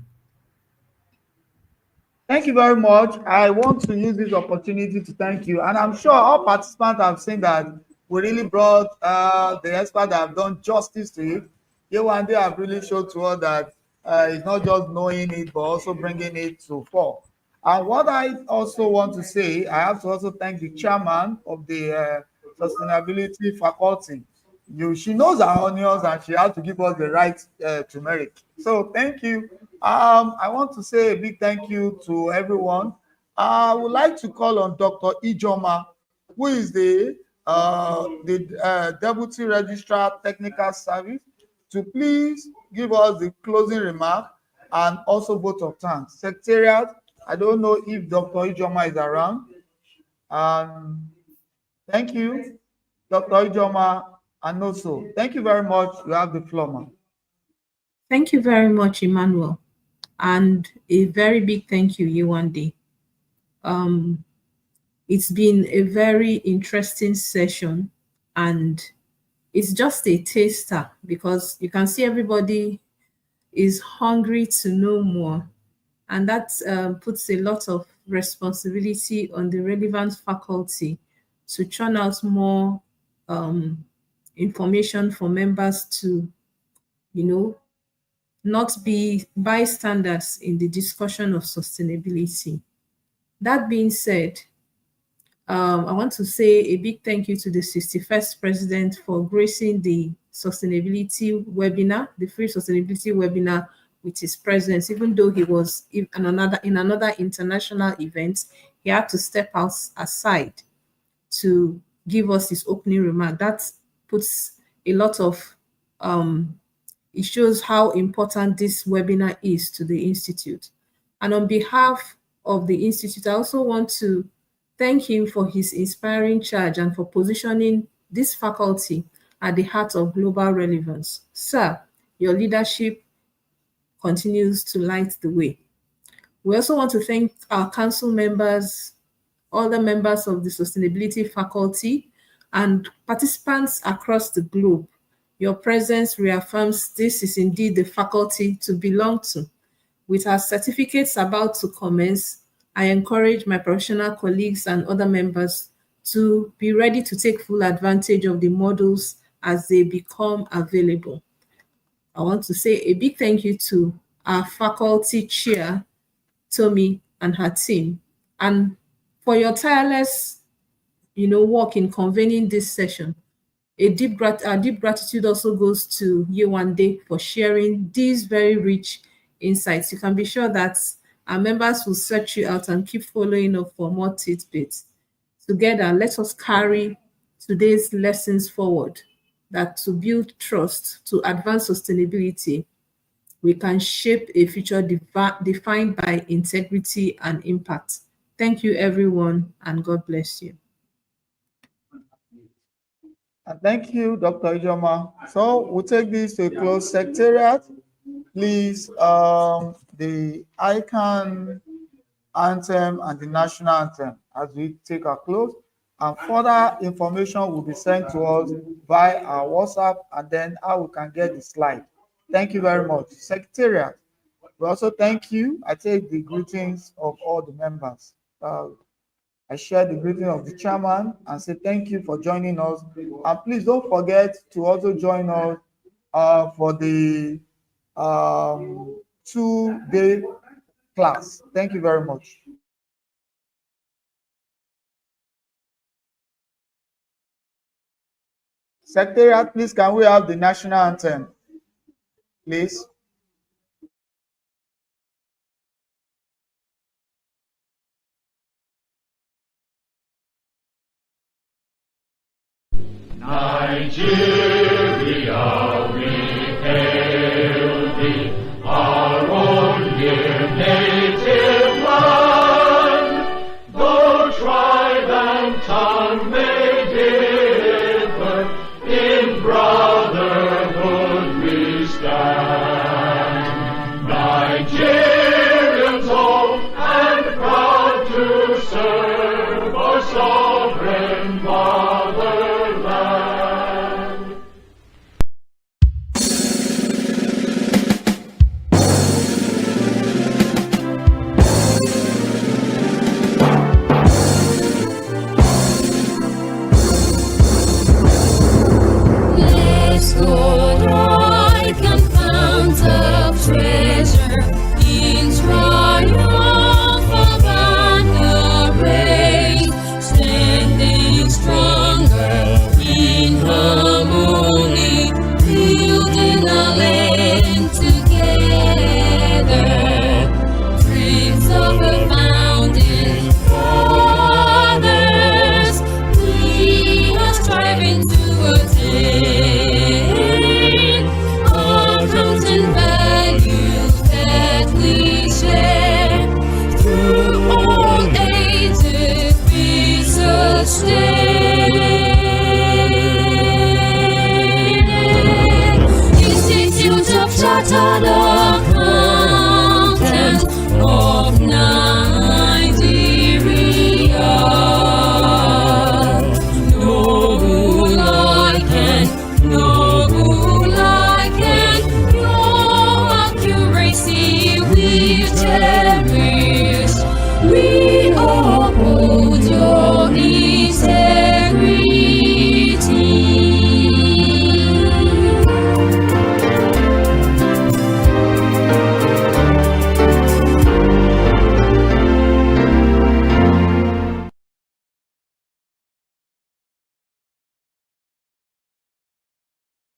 Thank you very much. I want to use this opportunity to thank you. And I'm sure all participants have seen that we really brought the experts that have done justice to it. Yewande have really showed to us that it's not just knowing it, but also bringing it to fore. And what I also want to say, I have to also thank the chairman of the sustainability faculty. She knows her onions and she has to give us the right turmeric. So thank you. I want to say a big thank you to everyone. I would like to call on Dr. Ijoma, who is the Deputy Registrar Technical Service, to please give us the closing remark and also vote of thanks. Secretariat, I don't know if Dr. Ijoma is around. Thank you, Dr. Ijoma, and also thank you very much. You have the floor, ma'am. Thank you very much, Emmanuel. And a very big thank you, Yewande. It's been a very interesting session, and it's just a taster, because you can see everybody is hungry to know more. And that puts a lot of responsibility on the relevant faculty to churn out more information for members to, not be bystanders in the discussion of sustainability. That being said, I want to say a big thank you to the 61st President for gracing the sustainability webinar, the free sustainability webinar with his presence, even though he was in another international event. He had to step out aside to give us his opening remark. That puts a lot of it shows how important this webinar is to the Institute. And on behalf of the Institute, I also want to thank him for his inspiring charge and for positioning this faculty at the heart of global relevance. Sir, your leadership continues to light the way. We also want to thank our council members, other members of the sustainability faculty, and participants across the globe. Your presence reaffirms this is indeed the faculty to belong to. With our certificates about to commence, I encourage my professional colleagues and other members to be ready to take full advantage of the modules as they become available. I want to say a big thank you to our faculty chair, Tommy, and her team, and for your tireless work in convening this session. Our deep gratitude also goes to Yewande for sharing these very rich insights. You can be sure that our members will search you out and keep following up for more tidbits. Together, let us carry today's lessons forward, that to build trust, to advance sustainability, we can shape a future defined by integrity and impact. Thank you, everyone, and God bless you. And thank you, Dr. Ijoma. So we'll take this to a close. Secretariat, please, the ICAN anthem and the national anthem as we take our close. And further information will be sent to us via our WhatsApp, and then how we can get the slide. Thank you very much. Secretariat, we also thank you. I take the greetings of all the members. I share the greeting of the chairman and say thank you for joining us. And please don't forget to also join us for the 2-day class. Thank you very much. Secretariat, please, can we have the national anthem, please? Nigeria, we hail thee, our own dear native land. Though tribe and tongue may differ, in brotherhood we stand. Nigerians old and proud to serve our sovereign motherland. Let's go like a fount of treasure in triumph of an array, standing stronger in harmony, building a land together. Dreams of a founding fathers, we are striving to attain our common values that we share. Through all ages we sustain. Institute of Chartered Accountants of Nigeria. Noble ICAN, noble ICAN, your accuracy we cherish. We uphold your integrity.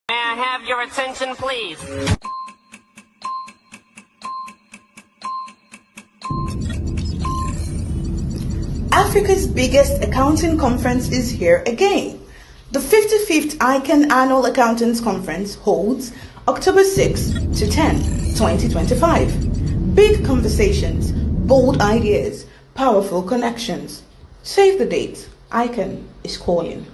May I have your attention, please? Africa's biggest accounting conference is here again. The 55th ICAN Annual Accountants Conference holds October 6 to 10, 2025. Big conversations, bold ideas, powerful connections. Save the date. ICAN is calling.